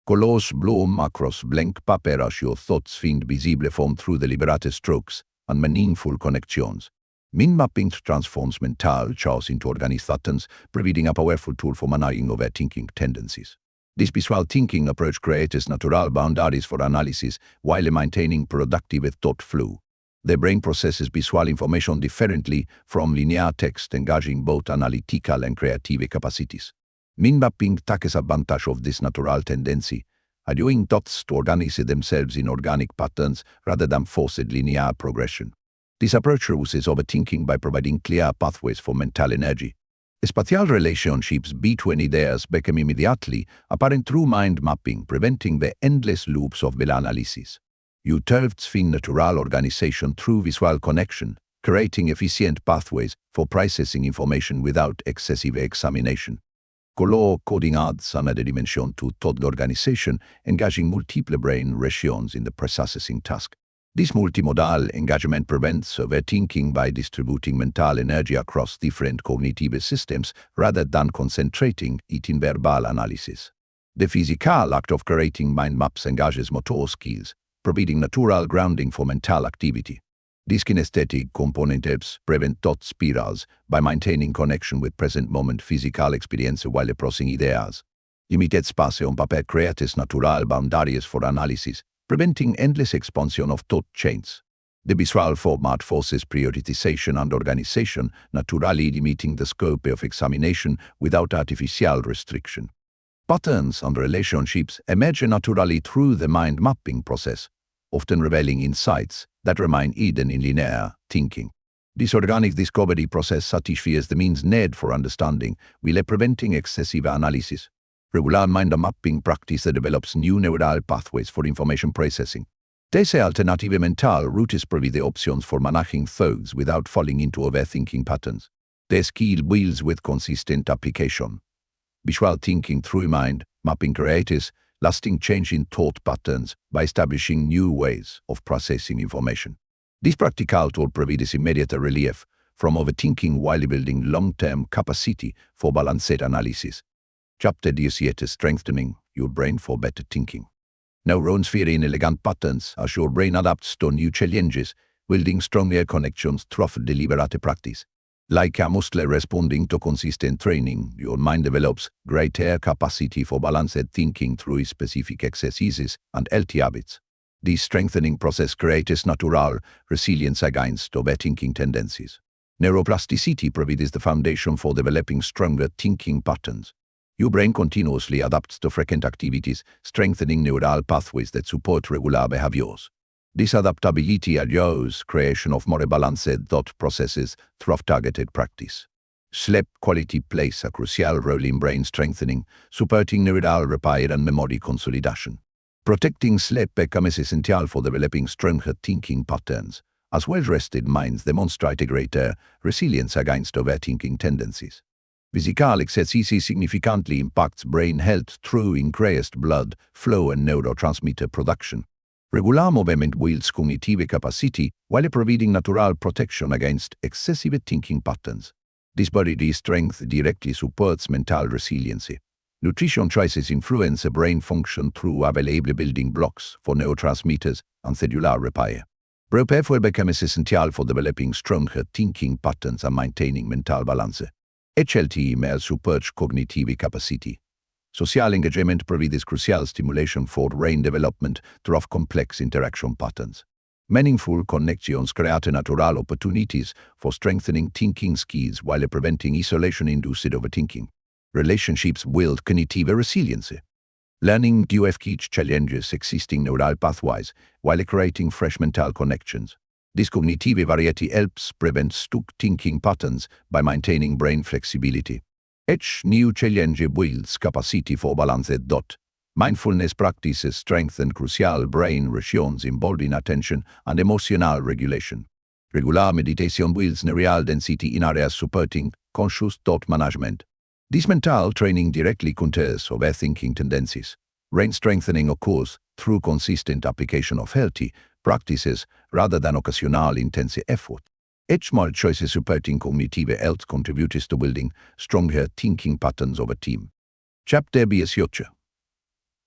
Colors bloom across blank paper as your thoughts find visible form through deliberate strokes and meaningful connections. Mind mapping transforms mental chaos into organized patterns, providing a powerful tool for managing overthinking tendencies. This visual thinking approach creates natural boundaries for analysis while maintaining productive thought flow. The brain processes visual information differently from linear text, engaging both analytical and creative capacities. Mind mapping takes advantage of this natural tendency, allowing thoughts to organize themselves in organic patterns rather than forced linear progression. This approach reduces overthinking by providing clear pathways for mental energy. Spatial relationships between ideas become immediately apparent through mind mapping, preventing the endless loops of analysis. You thoughts find natural organization through visual connection, creating efficient pathways for processing information without excessive examination. Color coding adds another dimension to thought organization, engaging multiple brain regions in the processing task. This multimodal engagement prevents overthinking by distributing mental energy across different cognitive systems rather than concentrating it in verbal analysis. The physical act of creating mind maps engages motor skills, providing natural grounding for mental activity. This kinesthetic component helps prevent thought spirals by maintaining connection with present moment physical experience while processing ideas. Limited space on paper creates natural boundaries for analysis, preventing endless expansion of thought chains. The visual format forces prioritization and organization, naturally limiting the scope of examination without artificial restriction. Patterns and relationships emerge naturally through the mind mapping process, often revealing insights that remain hidden in linear thinking. This organic discovery process satisfies the mind's need for understanding while preventing excessive analysis. Regular mind mapping practice develops new neural pathways for information processing. These alternative mental routes provide the options for managing thoughts without falling into overthinking patterns. The skill builds with consistent application. Visual thinking through mind mapping creates lasting change in thought patterns by establishing new ways of processing information. This practical tool provides immediate relief from overthinking while building long-term capacity for balanced analysis. Chapter 18 Strengthening your brain for better thinking. Neurons fire in elegant patterns as your brain adapts to new challenges, building stronger connections through deliberate practice. Like a muscle responding to consistent training, your mind develops greater capacity for balanced thinking through specific exercises and healthy habits. This strengthening process creates natural resilience against overthinking tendencies. Neuroplasticity provides the foundation for developing stronger thinking patterns. Your brain continuously adapts to frequent activities, strengthening neural pathways that support regular behaviors. This adaptability allows creation of more balanced thought processes through targeted practice. Sleep quality plays a crucial role in brain strengthening, supporting neural repair and memory consolidation. Protecting sleep becomes essential for developing stronger thinking patterns, as well-rested minds demonstrate a greater resilience against overthinking tendencies. Physical exercise significantly impacts brain health through increased blood flow and neurotransmitter production. Regular movement builds cognitive capacity while providing natural protection against excessive thinking patterns. This bodily strength directly supports mental resiliency. Nutrition choices influence brain function through available building blocks for neurotransmitters and cellular repair. Proper food becomes essential for developing stronger thinking patterns and maintaining mental balance. HLT emails supports cognitive capacity. Social engagement provides crucial stimulation for brain development through complex interaction patterns. Meaningful connections create natural opportunities for strengthening thinking skills while preventing isolation-induced overthinking. Relationships build cognitive resilience. Learning to engage challenges existing neural pathways while creating fresh mental connections. This cognitive variety helps prevent stuck thinking patterns by maintaining brain flexibility. Each new challenge builds capacity for balanced thought. Mindfulness practices strengthen crucial brain regions involving attention and emotional regulation. Regular meditation builds neural density in areas supporting conscious thought management. This mental training directly counters overthinking tendencies. Brain strengthening occurs through consistent application of healthy practices rather than occasional intense effort. Each small choice supporting cognitive health contributes to building stronger thinking patterns over time. Chapter 18.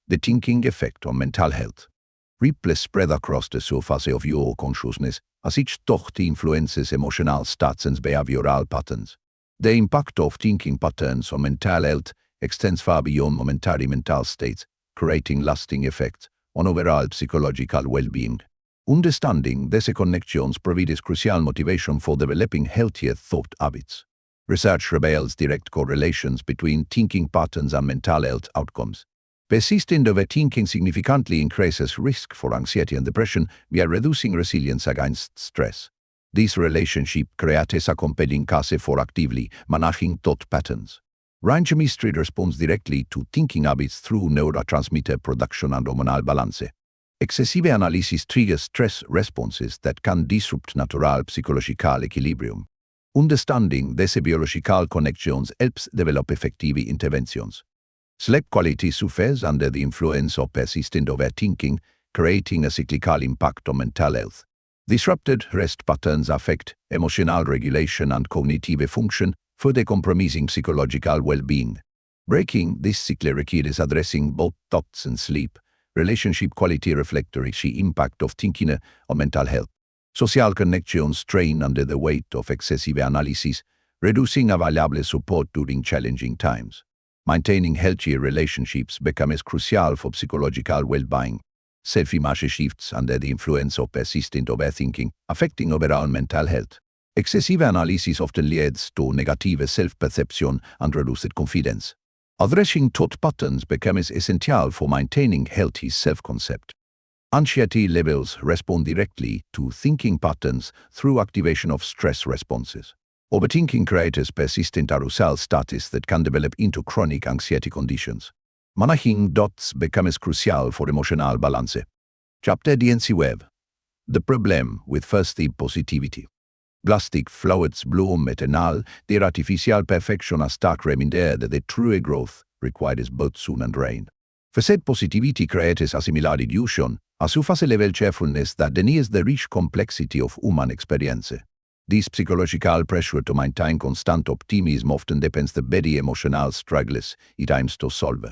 The thinking effect on mental health. Ripples spread across the surface of your consciousness as each thought influences emotional states and behavioral patterns. The impact of thinking patterns on mental health extends far beyond momentary mental states, creating lasting effects on overall psychological well-being. Understanding these connections provides crucial motivation for developing healthier thought habits. Research reveals direct correlations between thinking patterns and mental health outcomes. Persistent overthinking significantly increases risk for anxiety and depression via reducing resilience against stress. This relationship creates a compelling case for actively managing thought patterns. Brain chemistry responds directly to thinking habits through neurotransmitter production and hormonal balance. Excessive analysis triggers stress responses that can disrupt natural psychological equilibrium. Understanding these biological connections helps develop effective interventions. Sleep quality suffers under the influence of persistent overthinking, creating a cyclical impact on mental health. Disrupted rest patterns affect emotional regulation and cognitive function, further compromising psychological well-being. Breaking this cycle requires addressing both thoughts and sleep. Relationship quality reflects the impact of thinking on mental health. Social connections strain under the weight of excessive analysis, reducing available support during challenging times. Maintaining healthy relationships becomes crucial for psychological well-being. Self-image shifts under the influence of persistent overthinking, affecting overall mental health. Excessive analysis often leads to negative self-perception and reduced confidence. Addressing thought patterns becomes essential for maintaining healthy self-concept. Anxiety levels respond directly to thinking patterns through activation of stress responses. Overthinking creates persistent arousal status that can develop into chronic anxiety conditions. Managing thoughts becomes crucial for emotional balance. Chapter 19. The problem with first-step positivity. Plastic flowers bloom eternal, their artificial perfection a stark reminder that the true growth requires both sun and rain. Facet positivity creates a similar illusion, a surface-level cheerfulness that denies the rich complexity of human experience. This psychological pressure to maintain constant optimism often depends the very emotional struggles it aims to solve.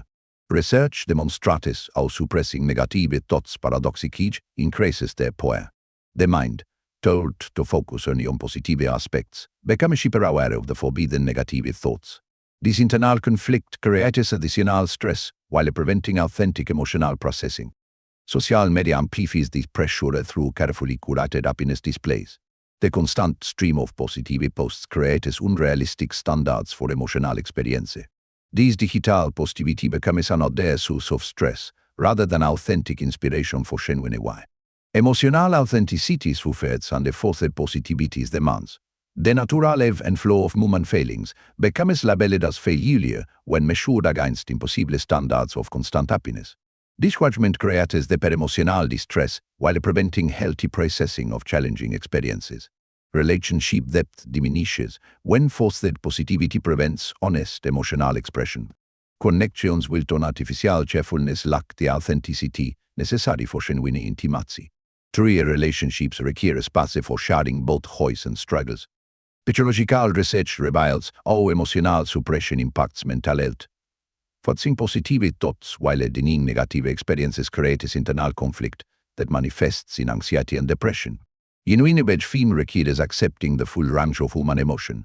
Research demonstrates how suppressing negative thoughts paradoxically increases their power. The mind, told to focus only on positive aspects, becomes hyper aware of the forbidden negative thoughts. This internal conflict creates additional stress while preventing authentic emotional processing. Social media amplifies this pressure through carefully curated happiness displays. The constant stream of positive posts creates unrealistic standards for emotional experience. This digital positivity becomes another source of stress, rather than authentic inspiration for genuine joy. Emotional authenticity suffers under forced positivity's demands. The natural ebb and flow of human feelings becomes labeled as failure when measured against impossible standards of constant happiness. This judgment creates deeper emotional distress while preventing healthy processing of challenging experiences. Relationship depth diminishes when forced positivity prevents honest emotional expression. Connections built on artificial cheerfulness lack the authenticity necessary for genuine intimacy. True relationships require space for sharing both joys and struggles. Psychological research reveals how emotional suppression impacts mental health. Forcing positive thoughts while denying negative experiences creates internal conflict that manifests in anxiety and depression. Genuine well-being requires accepting the full range of human emotion.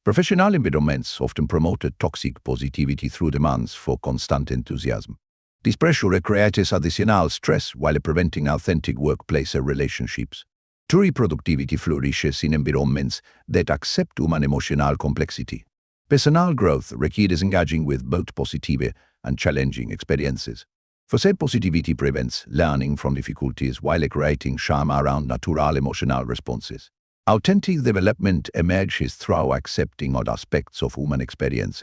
Professional environments often promote toxic positivity through demands for constant enthusiasm. This pressure creates additional stress while preventing authentic workplace relationships. True productivity flourishes in environments that accept human emotional complexity. Personal growth requires engaging with both positive and challenging experiences. Forced positivity prevents learning from difficulties while creating charm around natural emotional responses. Authentic development emerges through accepting all aspects of human experience.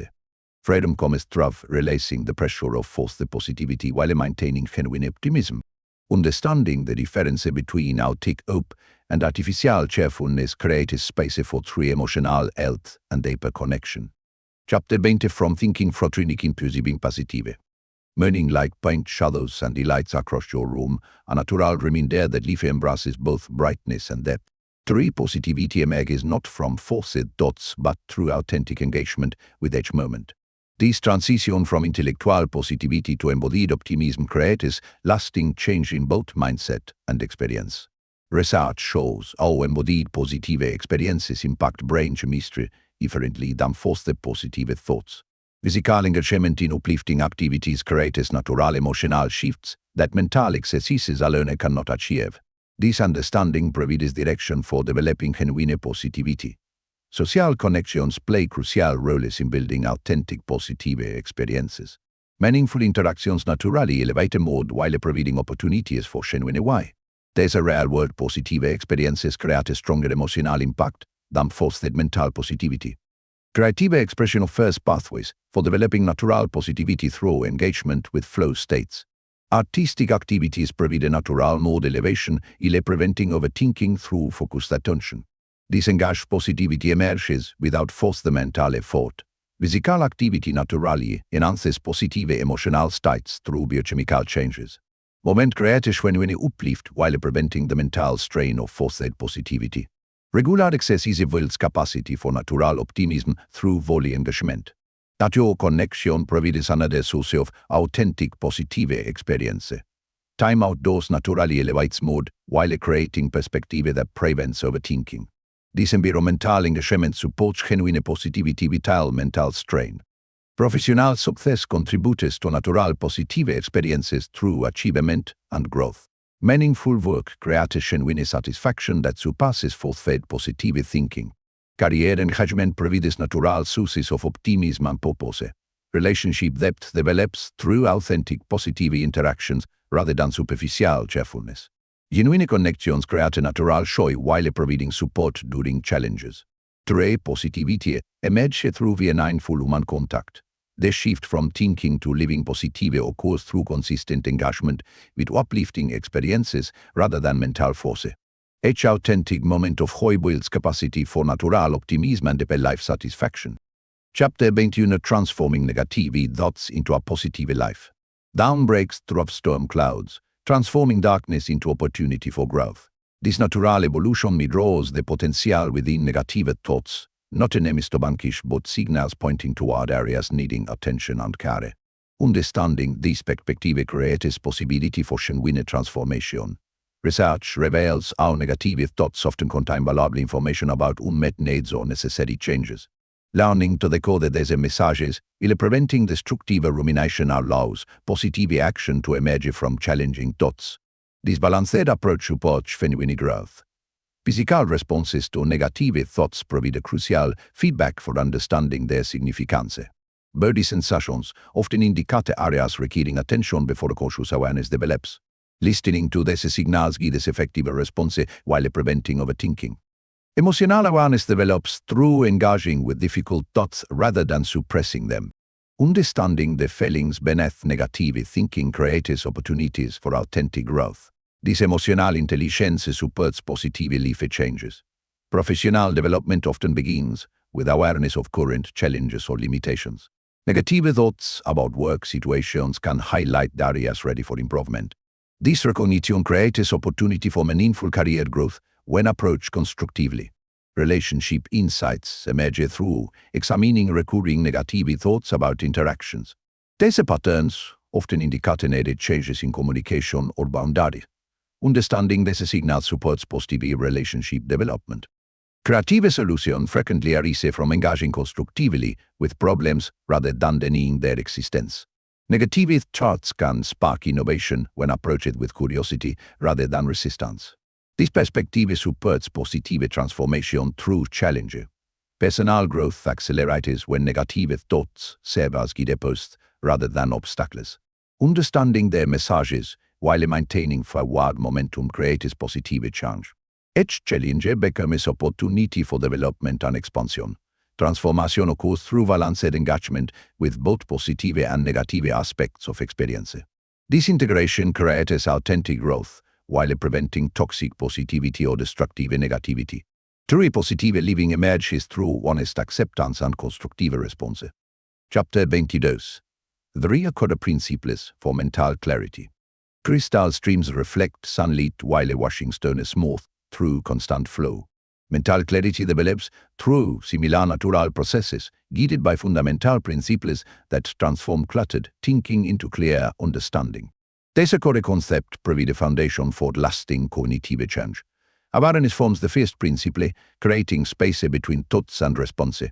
Freedom comes through releasing the pressure of forced positivity while maintaining genuine optimism. Understanding the difference between authentic hope and artificial cheerfulness creates space for true emotional health and deeper connection. Chapter 20 From Thinking Frottinic Impulsive Positive. Morning light paint shadows and delights across your room, a natural reminder that life embraces both brightness and depth. True positivity emerges not from forced thoughts but through authentic engagement with each moment. This transition from intellectual positivity to embodied optimism creates lasting change in both mindset and experience. Research shows how embodied positive experiences impact brain chemistry differently than forced positive thoughts. Physical engagement in uplifting activities creates natural emotional shifts that mental exercises alone cannot achieve. This understanding provides direction for developing genuine positivity. Social connections play crucial roles in building authentic positive experiences. Meaningful interactions naturally elevate a mood while providing opportunities for genuine joy. These real-world positive experiences create a stronger emotional impact than forced mental positivity. Creative expression offers pathways for developing natural positivity through engagement with flow states. Artistic activities provide a natural mood elevation while preventing overthinking through focused attention. Disengaged positivity emerges without forced mental effort. Physical activity naturally enhances positive emotional states through biochemical changes. Movement creates genuine uplift while preventing the mental strain of forced positivity. Regular exercise builds capacity for natural optimism through volley engagement. Nature connection provides another source of authentic positive experience. Time outdoors naturally elevates mood while creating perspective that prevents overthinking. This environmental engagement supports genuine positivity without mental strain. Professional success contributes to natural positive experiences through achievement and growth. Meaningful work creates genuine satisfaction that surpasses forced positive thinking. Career engagement provides natural sources of optimism and purpose. Relationship depth develops through authentic positive interactions rather than superficial cheerfulness. Genuine connections create a natural joy while providing support during challenges. True positivity emerges through meaningful human contact. The shift from thinking to living positive occurs through consistent engagement with uplifting experiences rather than mental force. Each authentic moment of joy builds capacity for natural optimism and deeper life satisfaction. Chapter 21 Transforming Negative Thoughts into a Positive Life. Dawn breaks through storm clouds, transforming darkness into opportunity for growth. This natural evolution mirrors the potential within negative thoughts, not enemies to vanquish but signals pointing toward areas needing attention and care. Understanding these perspectives creates possibility for genuine transformation. Research reveals how negative thoughts often contain valuable information about unmet needs or necessary changes. Learning to decode these messages, while preventing destructive rumination, allows positive action to emerge from challenging thoughts. This balanced approach supports genuine growth. Physical responses to negative thoughts provide crucial feedback for understanding their significance. Body sensations often indicate areas requiring attention before conscious awareness develops. Listening to these signals guides effective response while preventing overthinking. Emotional awareness develops through engaging with difficult thoughts rather than suppressing them. Understanding the feelings beneath negative thinking creates opportunities for authentic growth. This emotional intelligence supports positive life changes. Professional development often begins with awareness of current challenges or limitations. Negative thoughts about work situations can highlight areas ready for improvement. This recognition creates opportunity for meaningful career growth when approached constructively. Relationship insights emerge through examining recurring negative thoughts about interactions. These patterns often indicate needed changes in communication or boundaries. Understanding these signals supports positive relationship development. Creative solutions frequently arise from engaging constructively with problems rather than denying their existence. Negative thoughts can spark innovation when approached with curiosity rather than resistance. This perspective supports positive transformation through challenge. Personal growth accelerates when negative thoughts serve as guideposts rather than obstacles. Understanding their messages while maintaining forward momentum creates positive change. Each challenge becomes opportunity for development and expansion. Transformation occurs through balanced engagement with both positive and negative aspects of experience. This integration creates authentic growth while preventing toxic positivity or destructive negativity. True positive living emerges through honest acceptance and constructive response. Chapter 22. 3 core principles for mental clarity. Crystal streams reflect sunlight while a washing stone is smooth through constant flow. Mental clarity develops through similar natural processes, guided by fundamental principles that transform cluttered thinking into clear understanding. This core concept provides a foundation for lasting cognitive change. Awareness forms the first principle, creating space between thoughts and response.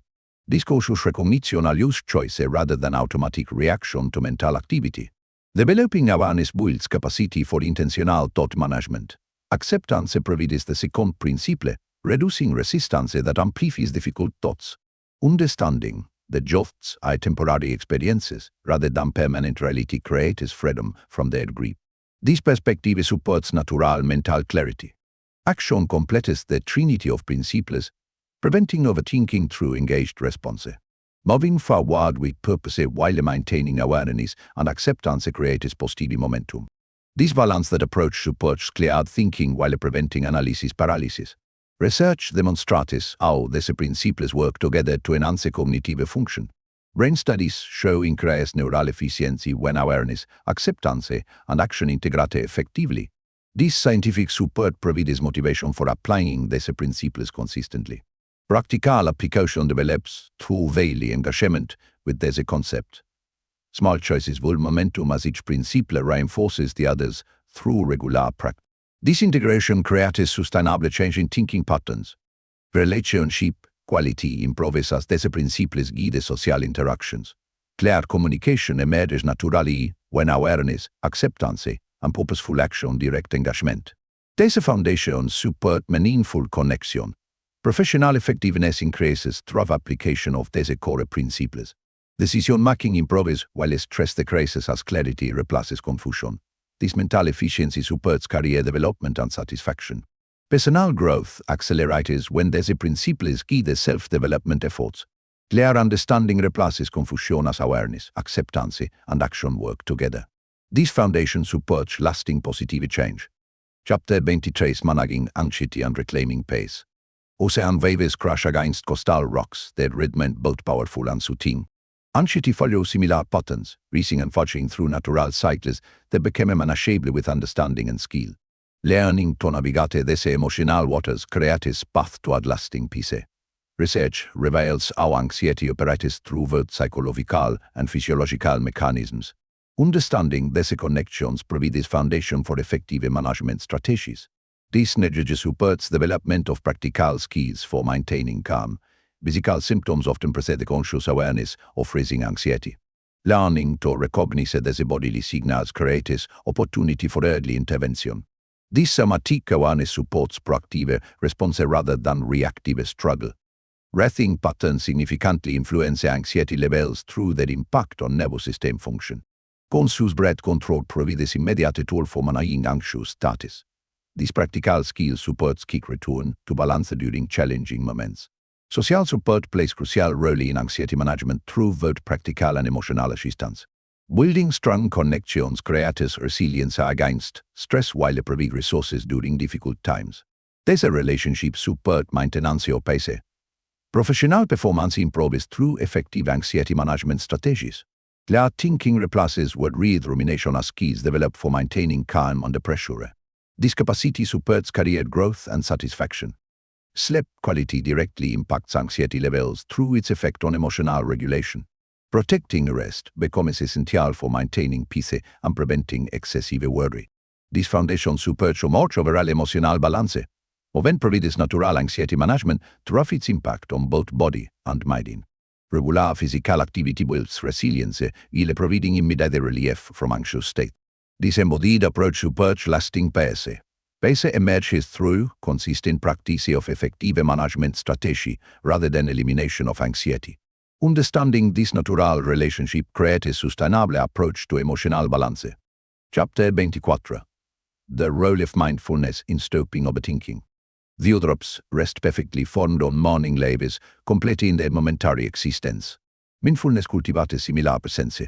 This conscious recognition allows choice rather than automatic reaction to mental activity. Developing awareness builds capacity for intentional thought management. Acceptance provides the second principle, reducing resistance that amplifies difficult thoughts. Understanding that thoughts are temporary experiences rather than permanent reality creates freedom from their grip. This perspective supports natural mental clarity. Action completes the trinity of principles, preventing overthinking through engaged response. Moving forward with purpose while maintaining awareness and acceptance creates positive momentum. This balanced approach supports clear thinking while preventing analysis paralysis. Research demonstrates how these principles work together to enhance cognitive function. Brain studies show increased neural efficiency when awareness, acceptance, and action integrate effectively. This scientific support provides motivation for applying these principles consistently. Practical application develops through daily engagement with this concept. Small choices build momentum as each principle reinforces the others through regular practice. This integration creates sustainable change in thinking patterns. Relationship quality improves as these principles guide social interactions. Clear communication emerges naturally when awareness, acceptance, and purposeful action direct engagement. These foundations support meaningful connection. Professional effectiveness increases through application of these core principles. Decision-making improves while stress decreases as clarity replaces confusion. This mental efficiency supports career development and satisfaction. Personal growth accelerates when these principles guide self-development efforts. Clear understanding replaces confusion as awareness, acceptance, and action work together. This foundation supports lasting positive change. Chapter 23. Managing anxiety and reclaiming pace. Ocean waves crash against coastal rocks, their rhythm both powerful and soothing. Anxiety follows similar patterns, rising and falling through natural cycles that become manageable with understanding and skill. Learning to navigate these emotional waters creates path toward lasting peace. Research reveals how anxiety operates through both psychological and physiological mechanisms. Understanding these connections provides foundation for effective management strategies. This knowledge supports development of practical skills for maintaining calm. Physical symptoms often precede the conscious awareness of rising anxiety. Learning to recognize these bodily signals creates opportunity for early intervention. This somatic awareness supports proactive response rather than reactive struggle. Breathing patterns significantly influence anxiety levels through their impact on nervous system function. Conscious breath control provides immediate tool for managing anxious status. This practical skill supports quick return to balance during challenging moments. Social support plays a crucial role in anxiety management through both practical and emotional assistance. Building strong connections creates resilience against stress while providing resources during difficult times. These relationships support maintenance of pace. Professional performance improves through effective anxiety management strategies. Clear thinking replaces worried rumination as skills developed for maintaining calm under pressure. This capacity supports career growth and satisfaction. Sleep quality directly impacts anxiety levels through its effect on emotional regulation. Protecting rest becomes essential for maintaining peace and preventing excessive worry. This foundation supports much overall emotional balance. When provides natural anxiety management through its impact on both body and mind. Regular physical activity builds resilience while providing immediate relief from anxious state. This embodied approach supports lasting peace. Peace emerges through consistent practice of effective management strategy rather than elimination of anxiety. Understanding this natural relationship creates a sustainable approach to emotional balance. Chapter 24. The role of mindfulness in stopping overthinking. Deodrops rest perfectly formed on morning leaves, completing their momentary existence. Mindfulness cultivates similar presence,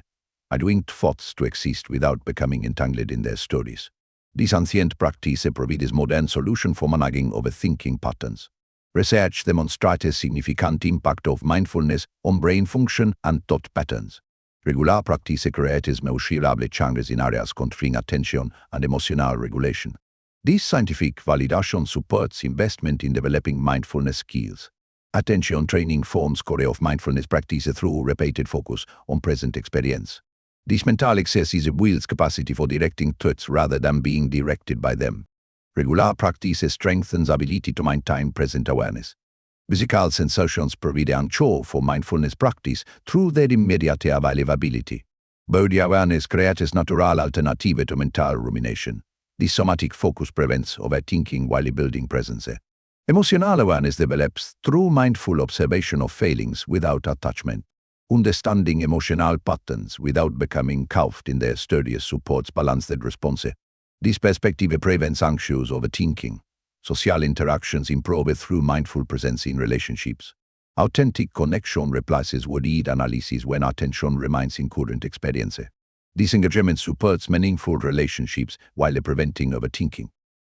allowing thoughts to exist without becoming entangled in their stories. This ancient practice provides modern solution for managing overthinking patterns. Research demonstrates a significant impact of mindfulness on brain function and thought patterns. Regular practice creates measurable changes in areas concerning attention and emotional regulation. This scientific validation supports investment in developing mindfulness skills. Attention training forms core of mindfulness practice through repeated focus on present experience. This mental exercise builds capacity for directing thoughts rather than being directed by them. Regular practice strengthens ability to maintain present awareness. Physical sensations provide an anchor for mindfulness practice through their immediate availability. Body awareness creates natural alternative to mental rumination. This somatic focus prevents overthinking while building presence. Emotional awareness develops through mindful observation of feelings without attachment. Understanding emotional patterns without becoming caught in their studies supports balanced response. This perspective prevents anxious overthinking. Social interactions improve through mindful presence in relationships. Authentic connection replaces worried analysis when attention remains in current experience. This engagement supports meaningful relationships while preventing overthinking.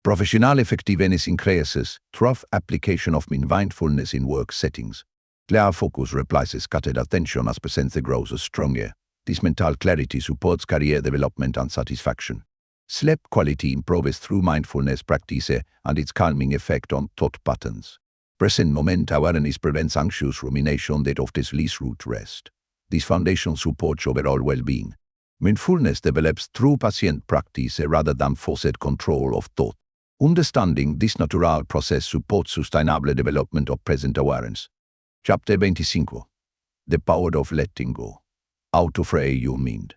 Professional effectiveness increases through application of mindfulness in work settings. Clear focus replaces scattered attention as presence grows stronger. This mental clarity supports career development and satisfaction. Sleep quality improves through mindfulness practice and its calming effect on thought patterns. Present moment awareness prevents anxious rumination that often leads to rest. This foundation supports overall well-being. Mindfulness develops through patient practice rather than forced control of thought. Understanding this natural process supports sustainable development of present awareness. Chapter 25. The power of letting go. How to free your mind.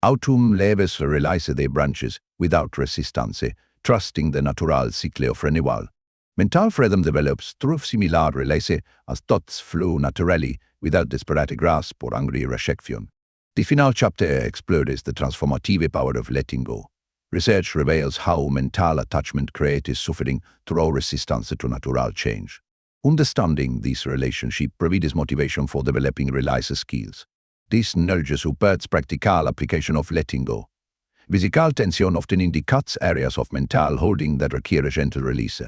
Autumn leaves release their branches without resistance, trusting the natural cycle of renewal. Mental freedom develops through similar release as thoughts flow naturally without desperate grasp or angry rejection. The final chapter explores the transformative power of letting go. Research reveals how mental attachment creates suffering through resistance to natural change. Understanding this relationship provides motivation for developing release skills. This knowledge supports practical application of letting go. Physical tension often indicates areas of mental holding that require a gentle release.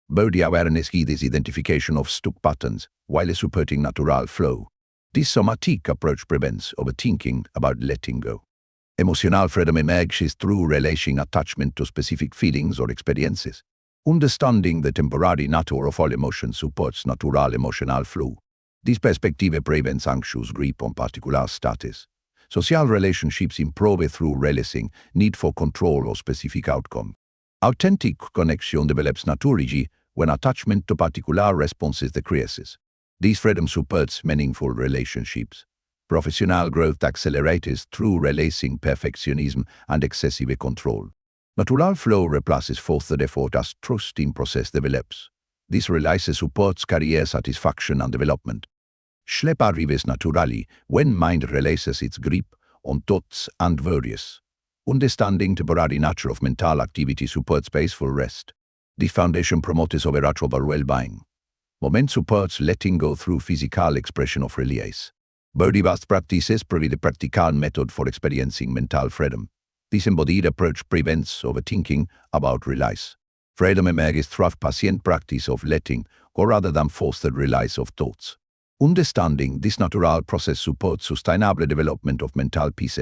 Body awareness guides identification of stuck patterns while supporting natural flow. This somatic approach prevents overthinking about letting go. Emotional freedom emerges through releasing attachment to specific feelings or experiences. Understanding the temporary nature of all emotions supports natural emotional flow. This perspective prevents anxious grip on particular status. Social relationships improve through releasing need for control or specific outcome. Authentic connection develops naturally when attachment to particular responses decreases. This freedom supports meaningful relationships. Professional growth accelerates through releasing perfectionism and excessive control. Natural flow replaces forced effort as trust in process develops. This release supports career satisfaction and development. Sleep arrives naturally when mind releases its grip on thoughts and worries. Understanding temporary nature of mental activity supports peaceful rest. This foundation promotes overall well-being. Moment supports letting go through physical expression of release. Body-based practices provide a practical method for experiencing mental freedom. This embodied approach prevents overthinking about release. Freedom emerges through patient practice of letting go rather than forced release of thoughts. Understanding this natural process supports sustainable development of mental peace.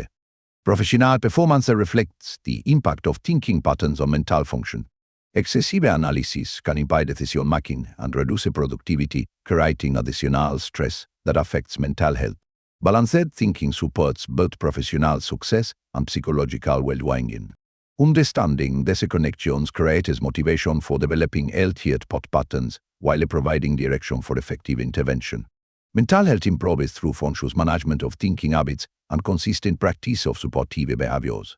Professional performance reflects the impact of thinking patterns on mental function. Excessive analysis can impede decision-making and reduce productivity, creating additional stress that affects mental health. Balanced thinking supports both professional success and psychological well-being. Understanding these connections creates motivation for developing healthier thought patterns while providing direction for effective intervention. Mental health improves through conscious management of thinking habits and consistent practice of supportive behaviors.